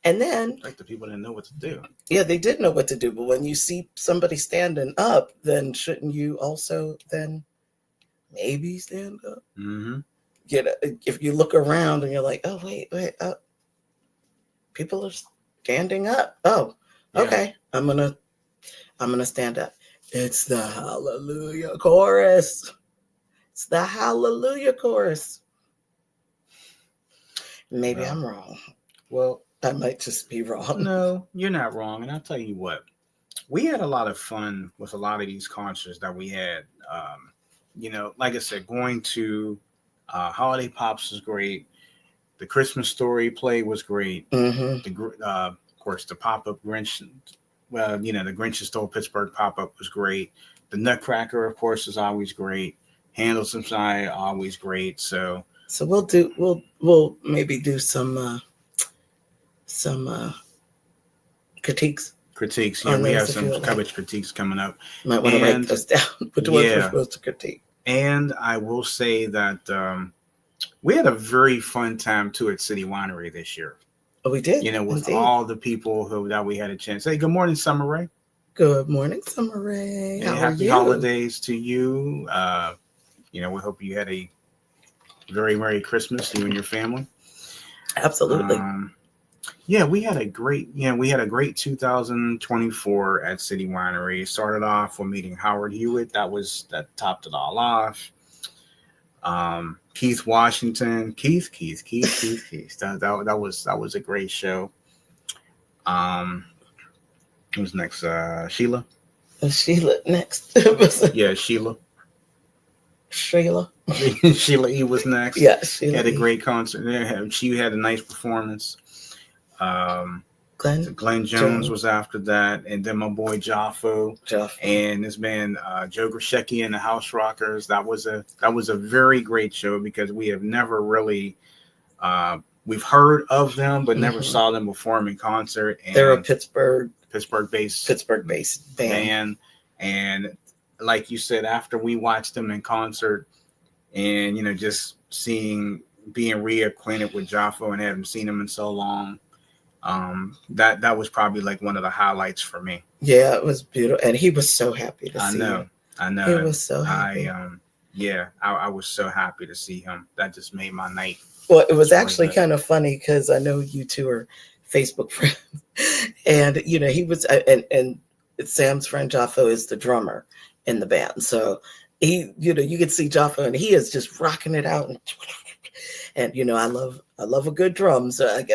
And then, like the people didn't know what to do. Yeah, they did know what to do. But when you see somebody standing up, then shouldn't you also then maybe stand up? Mm-hmm. If you look around and you're like, oh wait, people are standing up. Oh, okay, yeah. I'm gonna stand up. It's the Hallelujah chorus. It's the Hallelujah chorus. Maybe I'm wrong. Well, I might just be wrong. No, you're not wrong. And I'll tell you what, we had a lot of fun with a lot of these concerts that we had. Like I said, going to Holiday Pops was great. The Christmas Story play was great. Mm-hmm. Of course, the pop-up Grinch. Well, the Grinch Who Stole Pittsburgh pop-up was great. The Nutcracker, of course, is always great. Handles Inside, always great. So we'll maybe do some critiques. Yeah, we have some coverage critiques coming up. Might want to write those down. Which ones we're supposed to critique. And I will say that we had a very fun time too at City Winery this year. Oh, we did. With all the people that we had a chance. Hey, good morning, Summer Rae. Good morning, Summer Rae. How are you? Happy holidays to you. We hope you had a very Merry Christmas, you and your family. Absolutely. We had a great 2024 at City Winery. Started off with meeting Howard Hewitt. That topped it all off. Keith Washington. Keith. That was a great show. Who's next? Sheila. Sheila next. Yeah, Sheila. Sheila E was next. Yeah, Sheila had a great concert. She had a nice performance. Glenn Jones was after that, and then my boy Jaffo. And this band Joe Grishecki and the House Rockers. That was a very great show because we have never really we've heard of them but never saw them perform in concert. And they're a Pittsburgh-based band. And like you said, after we watched them in concert, and just being reacquainted with Jaffo and haven't seen him in so long, that was probably like one of the highlights for me. Yeah, it was beautiful, and he was so happy to see you. I know. He was so happy. I was so happy to see him. That just made my night. Well, it was actually kind of funny because I know you two are Facebook friends, and he was, and Sam's friend Jaffo is the drummer in the band, so he, you could see Jaffo, and he is just rocking it out, and I love a good drum, so I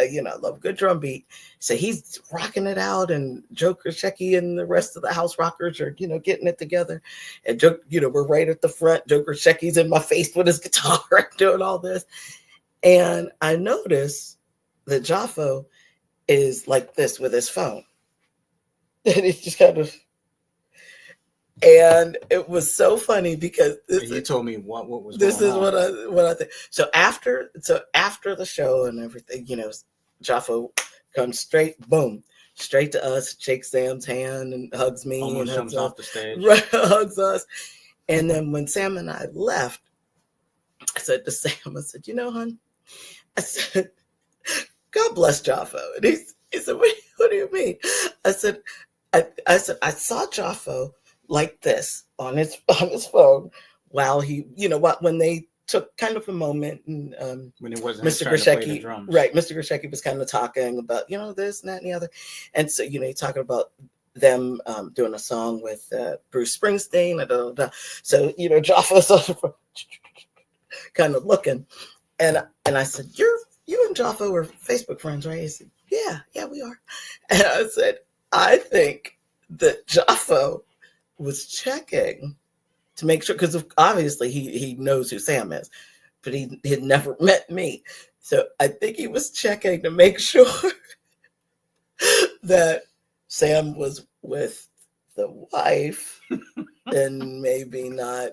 love a good drum beat. So he's rocking it out, and Joe Krashecki and the rest of the house rockers are getting it together, and Joe, we're right at the front. Joe Krashecki's in my face with his guitar doing all this. And I noticed that Jaffo is like this with his phone. And he's just kind of, and it was so funny because you told me what was this going is on. what I think. So after the show and everything, Jaffo comes straight to us, shakes Sam's hand and hugs me. Almost and jumps off the stage. Right, hugs us. And then when Sam and I left, I said to Sam, I said, hon, I said, God bless Jaffo. And he said, what do you mean? I said, I saw Jaffo like this on his phone while he, when they took kind of a moment, and when it wasn't Mr. Krashecki, right? Mr. Krashecki was kind of talking about this and that and the other, and so he's talking about them doing a song with Bruce Springsteen, so Jaffo sort of kind of looking. And I said, you and Jaffo are Facebook friends, right? He said, yeah, we are. And I said, I think that Jaffo was checking to make sure, because obviously he knows who Sam is, but he had never met me. So I think he was checking to make sure that Sam was with the wife and maybe not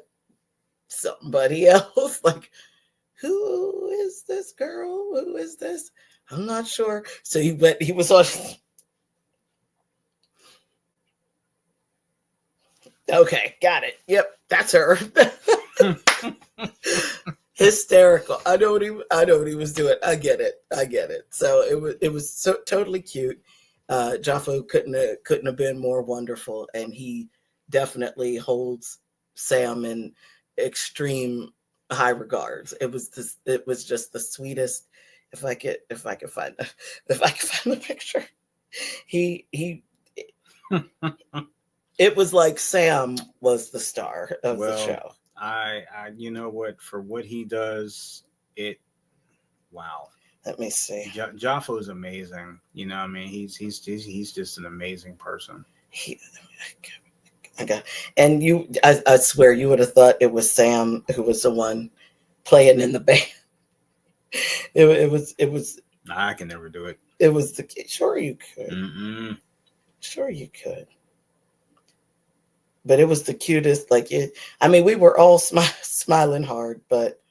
somebody else. Like, who is this girl? Who is this? I'm not sure. So he was on. Okay, got it. Yep, that's her. Hysterical. I know what he was doing. I get it. So it was so totally cute. Jaffo couldn't have been more wonderful, and he definitely holds Sam in extreme high regards. It was just the sweetest. If I could find the picture, he it was like Sam was the star of the show. I you know what, for what he does, wow. Let me see. Jaffo is amazing. I mean, he's just an amazing person. And I swear you would have thought it was Sam who was the one playing in the band. It was. Nah, I can never do it. It was the kid. Sure you could. Mm-mm. Sure you could. But it was the cutest. I mean, we were all smiling hard. But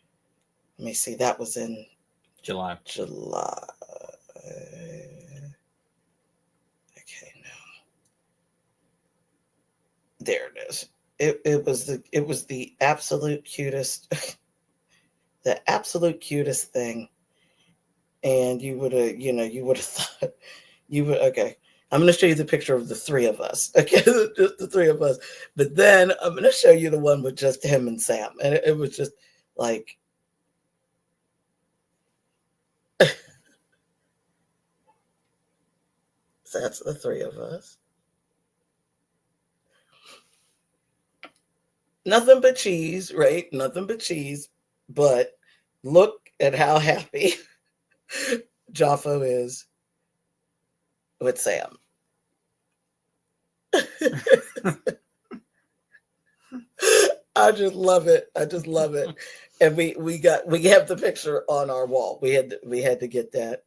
let me see. That was in July. Okay, no. There it is. It was the absolute cutest, the absolute cutest thing. And you would have thought okay. I'm going to show you the picture of the three of us. Okay, just the three of us. But then I'm going to show you the one with just him and Sam. And it was just like, so that's the three of us. Nothing but cheese, right? Nothing but cheese. But look at how happy Jaffo is with Sam. I just love it. And we have the picture on our wall. We had to get that.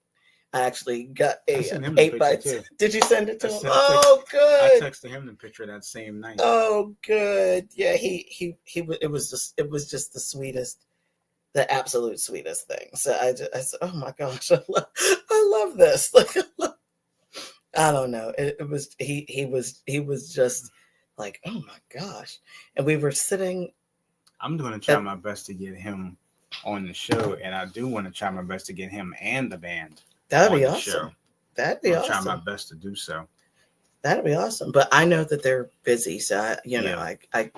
I actually got a 8x10. Did you send it to him? Oh, good. I texted him the picture that same night. Oh, good. Yeah, it was just the sweetest, the absolute sweetest thing. So I said, oh my gosh, I love this. I don't know. It was he was just like, oh my gosh. And we were sitting. I'm going to try my best to get him on the show, and I do want to try my best to get him and the band That'd on be the awesome. show. That'd be I'll awesome. try my best to do so. That'd be awesome. But I know that they're busy, so Yeah. I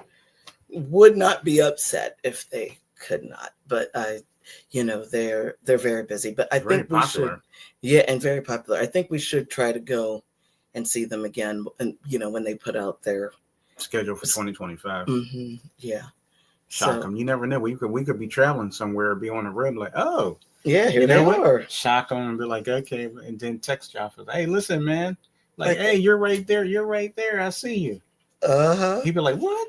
would not be upset if they could not. But they're very busy. But I Very think we popular. should, and very popular. I think we should try to go and see them again. And when they put out their Schedule for 2025. Yeah. Shock So, them. You never know. We could be traveling somewhere, be on the road, like, oh, yeah, here you they know what? are. Shock them and be like, okay, and then text Jaffa, hey, listen, man, like, Like- hey, you're right there, I see you. Uh-huh. He'd be like, what?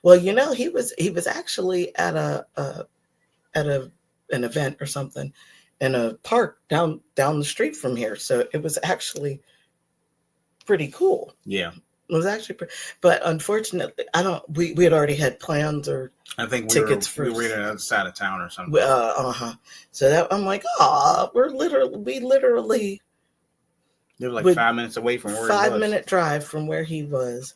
Well, he was actually at an event or something in a park down the street from here. So it was actually pretty cool. Yeah. It was actually but unfortunately, we had already had plans or I think we tickets were for on the other side of town or something. So that I'm like, we literally They were like with 5 minutes away from where he was. 5-minute drive from where he was.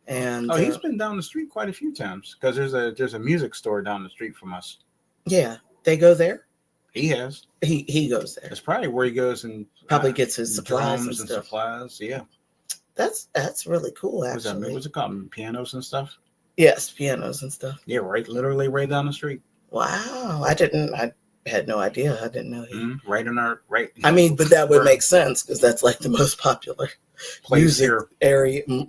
And he's been down the street quite a few times because there's a music store down the street from us. Yeah, they go there. He has. He goes there. That's probably where he goes and Probably gets his supplies drums and stuff. supplies. Yeah. That's really cool, actually. What's it called? Pianos and stuff? Yes, pianos and stuff. Yeah, literally right down the street. Wow, I had no idea. I didn't know he. Right. I mean, but that would make sense because that's like the most popular place here.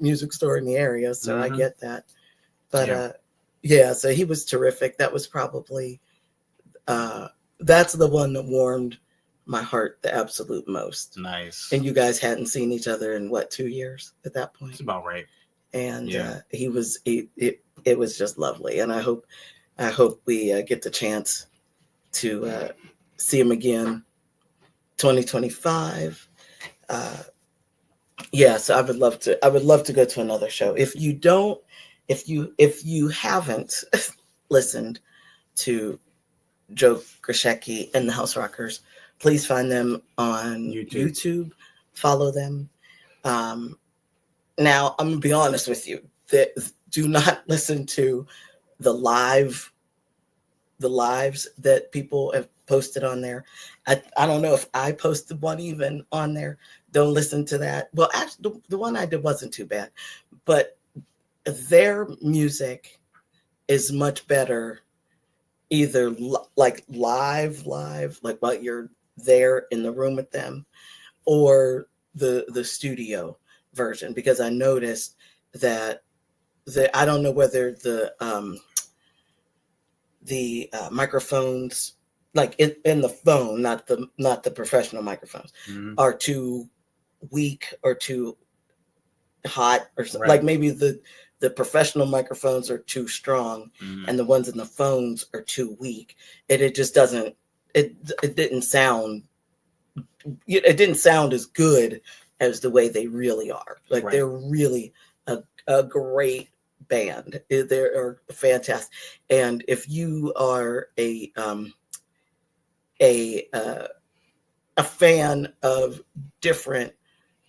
Music store in the area. So I get that. But Yeah. so he was terrific. That was probably that's the one that warmed my heart the absolute most. Nice. And you guys hadn't seen each other in 2 years at that point? It's about right. And it was just lovely. And I hope we get the chance to see him again 2025. So I would love to go to another show. If you haven't listened to Joe Grishecki and the House Rockers, please find them on YouTube. Follow them. Now, I'm going to be honest with you. Do not listen to the lives that people have posted on there. I don't know if I posted one even on there. Don't listen to that. Well, actually, the one I did wasn't too bad. But their music is much better either like live, like while you're there in the room with them, or the studio version, because I noticed that I don't know whether the microphones, like in the phone, not the professional microphones, are too weak or too hot, or right. Like maybe the professional microphones are too strong and the ones in the phones are too weak. It just doesn't. It didn't sound. It didn't sound as good as the way they really are. Like, right. They're really a great band. They're fantastic. And if you are a fan of different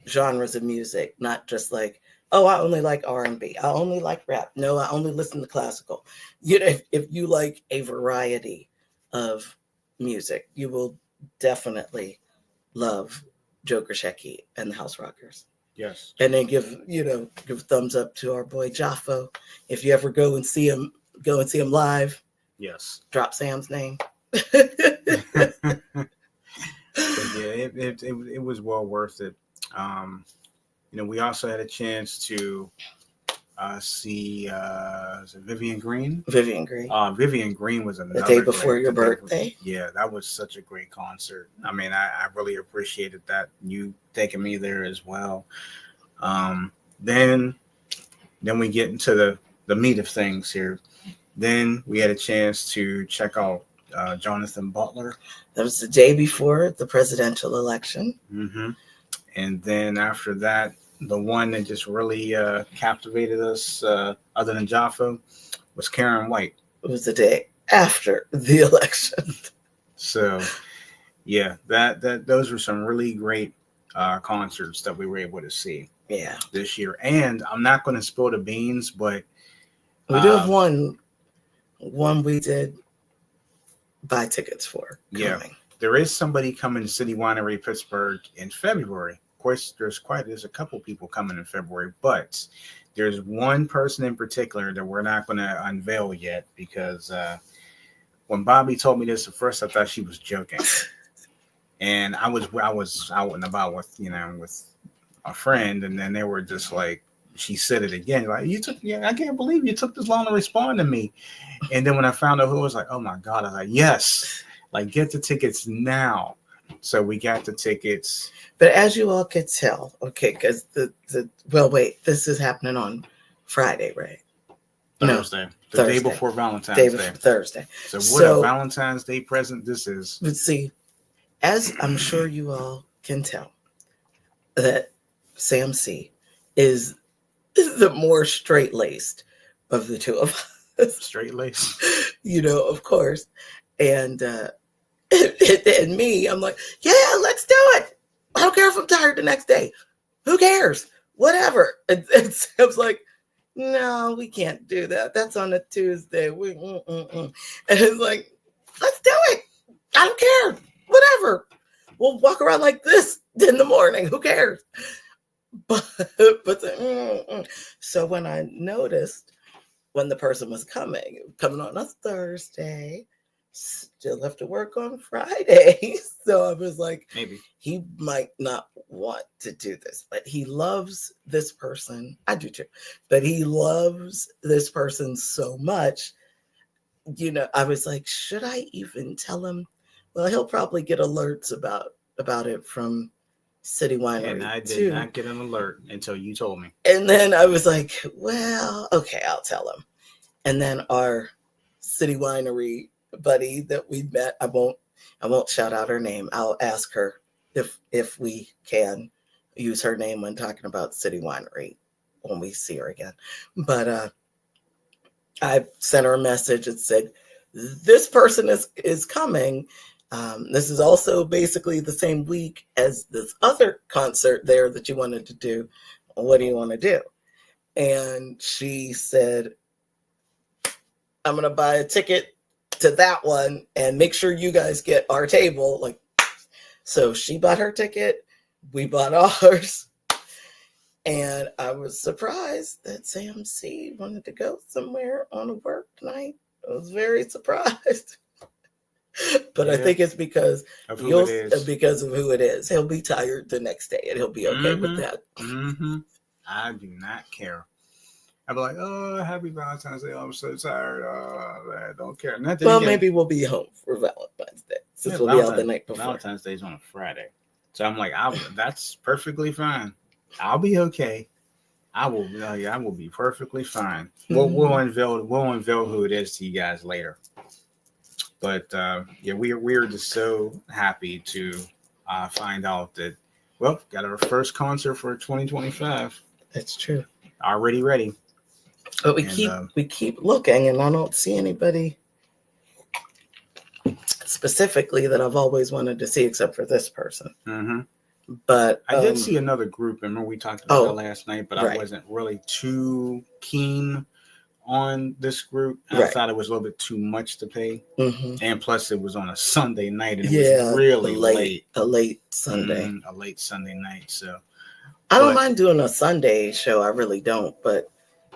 genres of music, not just like, oh, I only like R&B, I only like rap, no, I only listen to classical. If you like a variety of music, you will definitely love Joe Grishecki and the House Rockers. Yes. And then give thumbs up to our boy Jaffo. If you ever go and see him live. Yes. Drop Sam's name. But yeah, it was well worth it. We also had a chance to see Vivian Green. Vivian Green. Vivian Green was another the day before your birthday. Yeah, that was such a great concert. I mean, I really appreciated that, you taking me there as well. Then we get into the meat of things here. Then we had a chance to check out Jonathan Butler. That was the day before the presidential election. Mm-hmm. And then after that, the one that just really captivated us, other than Jaffa, was Karen White. It was the day after the election. So, yeah, those were some really great concerts that we were able to see. Yeah. this year. And I'm not going to spill the beans, but We do have one we did buy tickets for yeah, coming. there is somebody coming to City Winery Pittsburgh in February. Of course, there's a couple people coming in February, but there's one person in particular that we're not going to unveil yet because when Bobby told me this at first, I thought she was joking, and I was out and about with a friend, and then they were just like, she said it again, like, I can't believe you took this long to respond to me. And then when I found out who, I was like, oh my God, I was like, yes, like get the tickets now. So we got the tickets. But as you all could tell, okay, because this is happening on Friday, right? Thursday, the day before Valentine's Day. Thursday. So what a Valentine's Day present this is. Let's see, as I'm sure you all can tell, that Sam C is the more straight-laced of the two of us. Straight-laced. Of course. And and me, I'm like, yeah, let's do it. I don't care if I'm tired the next day. Who cares? Whatever. And Sam's like, no, we can't do that. That's on a Tuesday. And it's like, let's do it. I don't care. Whatever. We'll walk around like this in the morning. Who cares? But so when I noticed when the person was coming on a Thursday, still have to work on Friday. So I was like, maybe he might not want to do this, but he loves this person. I do too, but he loves this person so much. I was like, should I even tell him? Well, he'll probably get alerts about it from City Winery. And I did not get an alert until you told me. And then I was like, well, okay, I'll tell him. And then our City Winery buddy that we met, I won't shout out her name. I'll ask her if we can use her name when talking about City Winery when we see her again. But I sent her a message that said, this person is coming. This is also basically the same week as this other concert there that you wanted to do. What do you want to do? And she said, I'm going to buy a ticket to that one and make sure you guys get our table. So she bought her ticket. We bought ours. And I was surprised that Sam C wanted to go somewhere on a work night. I was very surprised. But I think it's because of who it is. He'll be tired the next day and he'll be okay with that. Mm-hmm. I do not care. I'll be like, oh, happy Valentine's Day. I'm so tired. I don't care. Maybe we'll be home for Valentine's Day since we'll be out the night before. Valentine's Day is on a Friday. So I'm like, that's perfectly fine. I'll be okay. I will be perfectly fine. Mm-hmm. We'll unveil who it is to you guys later. But we're just so happy to find out that got our first concert for 2025. That's true. Already ready. But we keep looking, and I don't see anybody specifically that I've always wanted to see, except for this person. Mm-hmm. But I did see another group. I remember we talked about that last night, but I wasn't really too keen on this group. I thought it was a little bit too much to pay. Mm-hmm. And plus it was on a Sunday night and it was really late. A late Sunday. A late Sunday night. So I don't mind doing a Sunday show. I really don't, but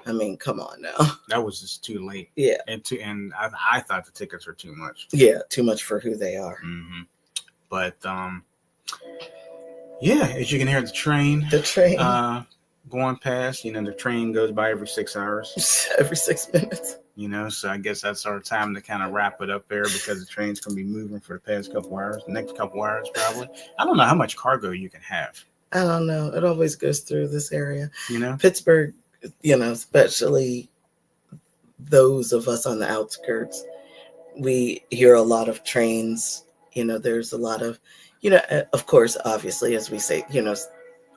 I mean, come on now. That was just too late. Yeah. And I thought the tickets were too much. Yeah, too much for who they are. Mm-hmm. But as you can hear the train going past, the train goes by every 6 hours. Every 6 minutes. So I guess that's our time to kind of wrap it up there because the train's going to be moving for the past couple hours, the next couple hours probably. I don't know how much cargo you can have. I don't know. It always goes through this area. Pittsburgh, especially those of us on the outskirts, we hear a lot of trains. There's a lot of, of course, obviously, as we say,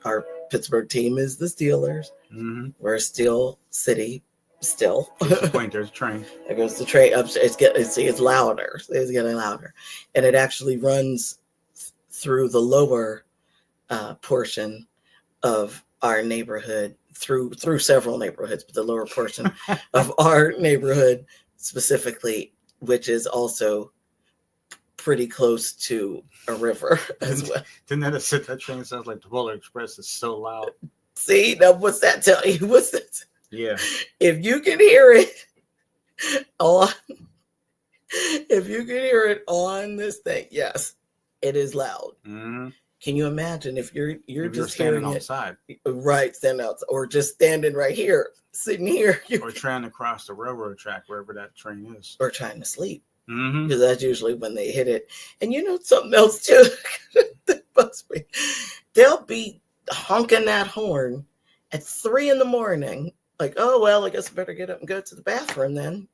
our Pittsburgh team is the Steelers. Mm-hmm. We're a Steel City, still. There's a train. There goes the train. It's louder. It's getting louder. And it actually runs through the lower portion of our neighborhood through several neighborhoods, but the lower portion of our neighborhood specifically, which is also pretty close to a river as well. Didn't that train sounds like the Polar Express is so loud. See, now what's that tell you? What's that? Yeah. If you can hear it on, if you can hear it on this thing, yes, it is loud. Mm-hmm. Can you imagine if you're If just standing hearing outside, right, standing out, or just standing right here, sitting here, or trying to cross the railroad track wherever that train is, or trying to sleep, mm-hmm. because that's usually when they hit it. And you know something else too that bugs me? They'll be honking that horn at 3 a.m. Like, oh well, I guess I better get up and go to the bathroom then.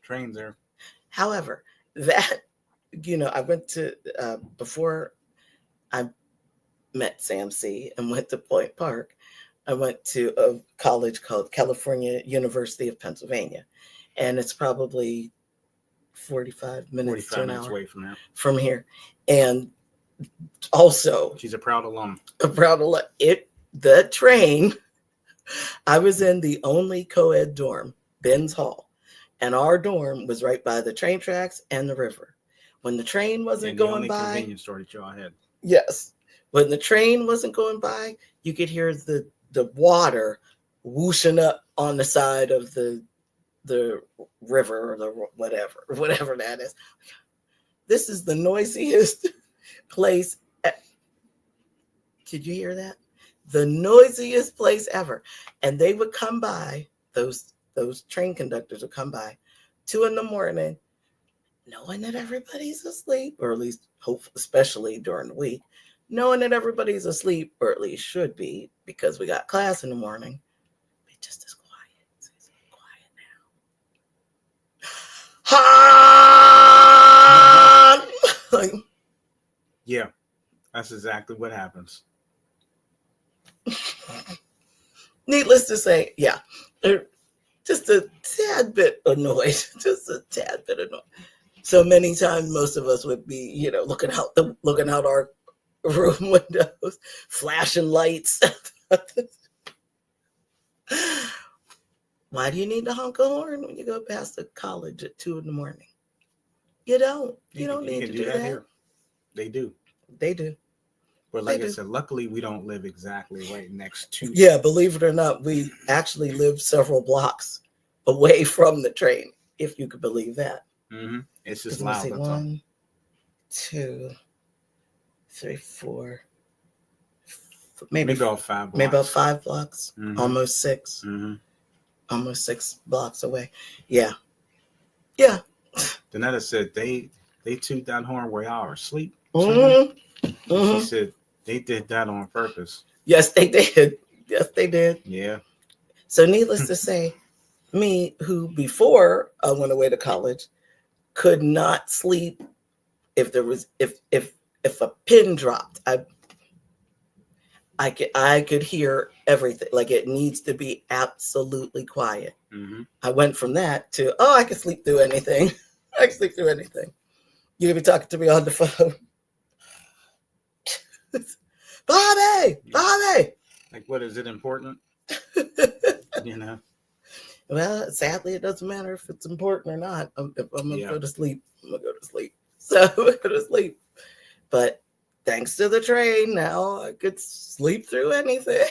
Trains there. However, that, you know, I went to before I met Sam C and went to Point Park, I went to a college called California University of Pennsylvania, and it's probably 45 minutes to an hour away from there, from here. And also, she's a proud alum. The train, I was in the only co-ed dorm, Ben's Hall, and our dorm was right by the train tracks and the river. When the train wasn't going by, convenience store that y'all had. Yes, when the train wasn't going by, you could hear the water whooshing up on the side of the river or the whatever that is. This is the noisiest place. Did you hear that? The noisiest place ever. And they would come by, those train conductors would come by 2 a.m, knowing that everybody's asleep, or at least hope, especially during the week, knowing that everybody's asleep, or at least should be, because we got class in the morning. Be just as quiet. It's quiet now. Like, yeah, that's exactly what happens. Needless to say, yeah, just a tad bit annoyed. So many times, most of us would be, you know, looking out our room windows, flashing lights. Why do you need to honk a horn when you go past the college at 2 a.m? You don't. You don't need to do that. Here. They do. They do. But like I said, luckily we don't live exactly right next to. Yeah, believe it or not, we actually live several blocks away from the train, if you could believe that. Mm-hmm. It's just loud. That's 1, 2, 3, 4, maybe about 5 blocks. Maybe about 5 blocks. Mm-hmm. Almost 6. Mm-hmm. Almost 6 blocks away. Yeah. Yeah. Danetta said they toot that horn while y'all are asleep. Mm-hmm. Mm-hmm. She said they did that on purpose. Yes, they did. Yes, they did. Yeah. So needless to say, me, who before I went away to college, could not sleep if there was if a pin dropped. I could hear everything. Like, it needs to be absolutely quiet. Mm-hmm. I went from that to, I can sleep through anything. I can sleep through anything. You could be talking to me on the phone. Bobby! Like, what, is it important? You know? Well, sadly, it doesn't matter if it's important or not. If I'm going to go to sleep, I'm going to go to sleep. So I'm going to sleep. But thanks to the train, now I could sleep through anything.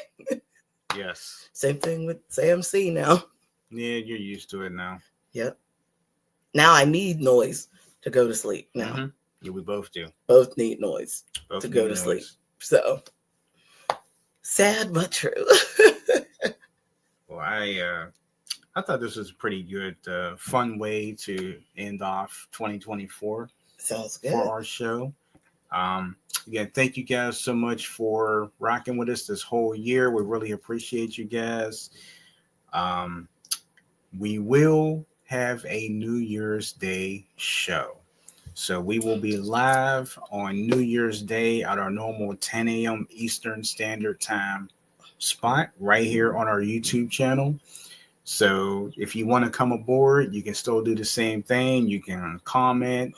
Yes. Same thing with Sam C now. Yeah, you're used to it now. Yep. Now I need noise to go to sleep now. Mm-hmm. Yeah, we both do. Both need noise to go to sleep. So, sad but true. Well, I thought this was a pretty good, fun way to end off 2024. Sounds good. For our show. Again, thank you guys so much for rocking with us this whole year. We really appreciate you guys. We will have a New Year's Day show. So we will be live on New Year's Day at our normal 10 a.m. Eastern Standard Time spot right here on our YouTube channel. So if you want to come aboard, you can still do the same thing. You can comment.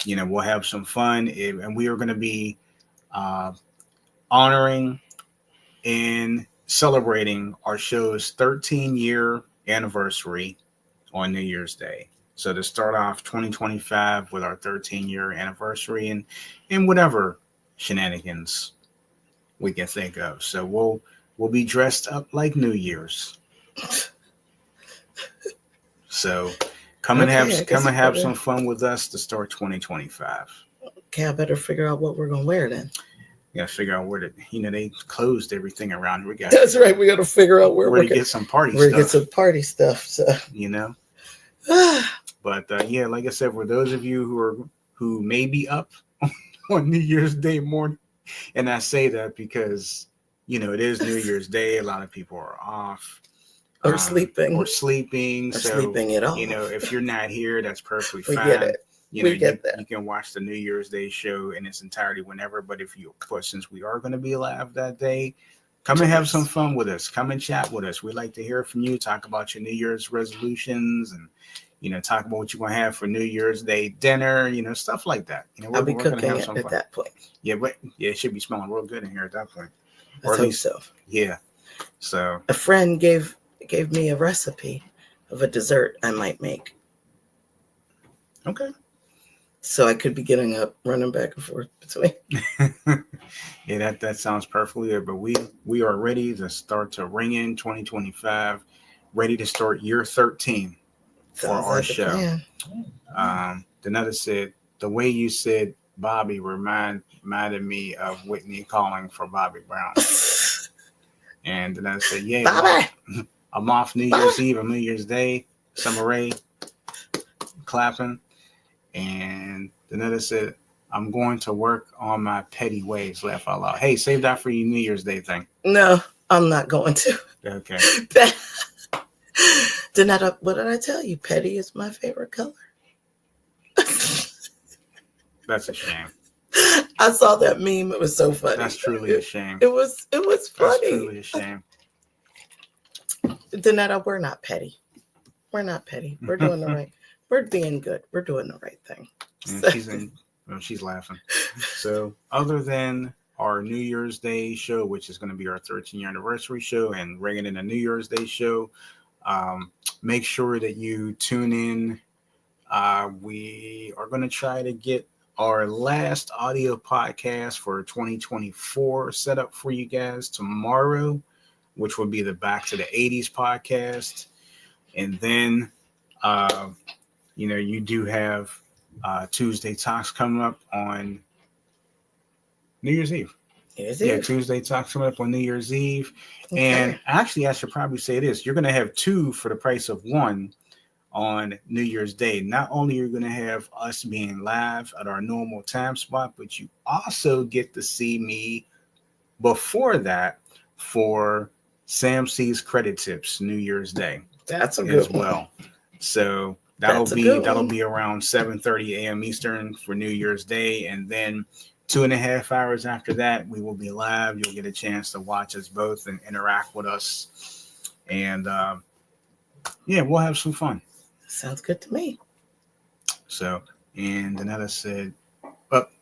we'll have some fun, and we are going to be honoring and celebrating our show's 13-year anniversary on New Year's Day. So to start off 2025 with our 13-year anniversary and whatever shenanigans we can think of. So we'll be dressed up like New Year's. So come and have some fun with us to start 2025. Okay, I better figure out what we're gonna wear then. We gotta figure out where they closed everything around here. That's right. We gotta figure out where to get some party stuff. Where to get some party stuff. So But like I said, for those of you who may be up on New Year's Day morning, and I say that because it is New Year's Day. A lot of people are off. Or sleeping. Or sleeping. Or sleeping at all. If you're not here, that's perfectly fine. We get it. We get that. You can watch the New Year's Day show in its entirety whenever. But since we are going to be live that day, come and have some fun with us. Come and chat with us. We'd like to hear from you. Talk about your New Year's resolutions and, talk about what you're going to have for New Year's Day dinner, stuff like that. I'll be cooking it at that point. Yeah, but it should be smelling real good in here at that point. Or at least so. Yeah. So a friend gave me a recipe of a dessert I might make. Okay. So I could be getting up, running back and forth between. Yeah, that sounds perfectly good. But we are ready to start to ring in 2025, ready to start year 13 for our show. Danetta said, the way you said Bobby reminded me of Whitney calling for Bobby Brown. And Danetta said, yeah, Bobby! I'm off New Year's Eve and New Year's Day. Summer Rae clapping. And Danetta said, I'm going to work on my petty ways. Laugh out loud. Hey, save that for your New Year's Day thing. No, I'm not going to. Okay. Danetta, what did I tell you? Petty is my favorite color. That's a shame. I saw that meme. It was so funny. That's truly a shame. It was funny. That's truly a shame. Danetta, we're not petty. We're not petty. We're doing the right. We're being good. We're doing the right thing. And she's laughing. So other than our New Year's Day show, which is going to be our 13-year anniversary show and ringing in a New Year's Day show, make sure that you tune in. We are going to try to get our last audio podcast for 2024 set up for you guys tomorrow, which will be the Back to the 80s podcast. And then, you do have Tuesday Talks coming up on New Year's Eve. Yeah, Tuesday Talks coming up on New Year's Eve. Okay. And actually, I should probably say this. You're going to have two for the price of one on New Year's Day. Not only are you going to have us being live at our normal time spot, but you also get to see me before that for Sam C's Credit Tips New Year's Day. That's a good as well. So that'll be around 7:30 a.m. Eastern for New Year's Day, and then 2.5 hours after that, we will be live. You'll get a chance to watch us both and interact with us, and we'll have some fun. Sounds good to me. So, and Danetta said,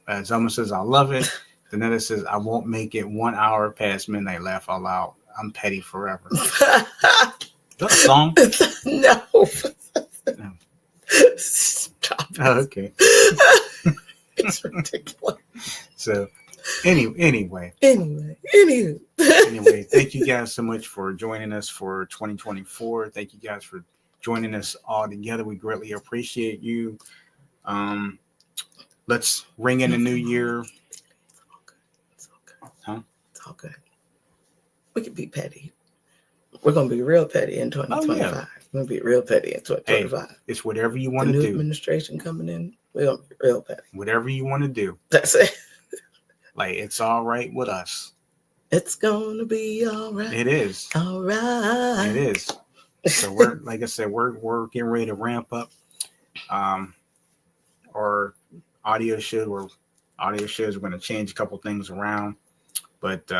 as Elma says, I love it. Danetta says, I won't make it 1 hour past midnight. Laugh out loud. I'm petty forever. That song? No. Stop. Oh, okay. It's ridiculous. So, anyway, thank you guys so much for joining us for 2024. Thank you guys for joining us all together. We greatly appreciate you. Let's ring in the new year. It's all good. Huh? It's all good. We can be petty. We're going to be real petty in 2025. Oh, yeah. We're going to be real petty in 2025. Hey, it's whatever you want to do. The new administration coming in, we're going to be real petty. Whatever you want to do. That's it. Like, it's all right with us. It's going to be all right. It is. All right. It is. So we're, like I said, we're getting ready to ramp up our audio show. We're going to change a couple things around. But,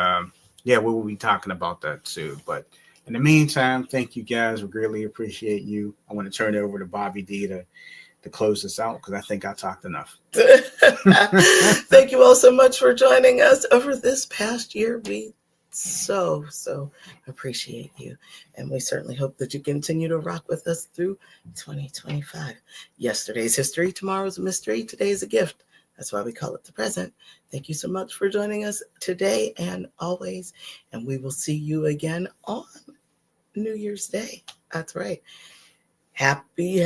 we will be talking about that too. But in the meantime, thank you guys. We greatly appreciate you. I want to turn it over to Bobby D to to close this out because I think I talked enough. Thank you all so much for joining us over this past year. We so appreciate you, and we certainly hope that you continue to rock with us through 2025. Yesterday's history, tomorrow's a mystery, today's a gift. That's why we call it the present. Thank you so much for joining us today and always, and we will see you again on New Year's Day. That's right. Happy New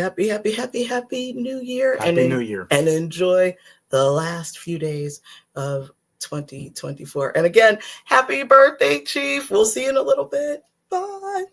Year. Happy New Year. And enjoy the last few days of 2024. And again, happy birthday, Chief. We'll see you in a little bit. Bye.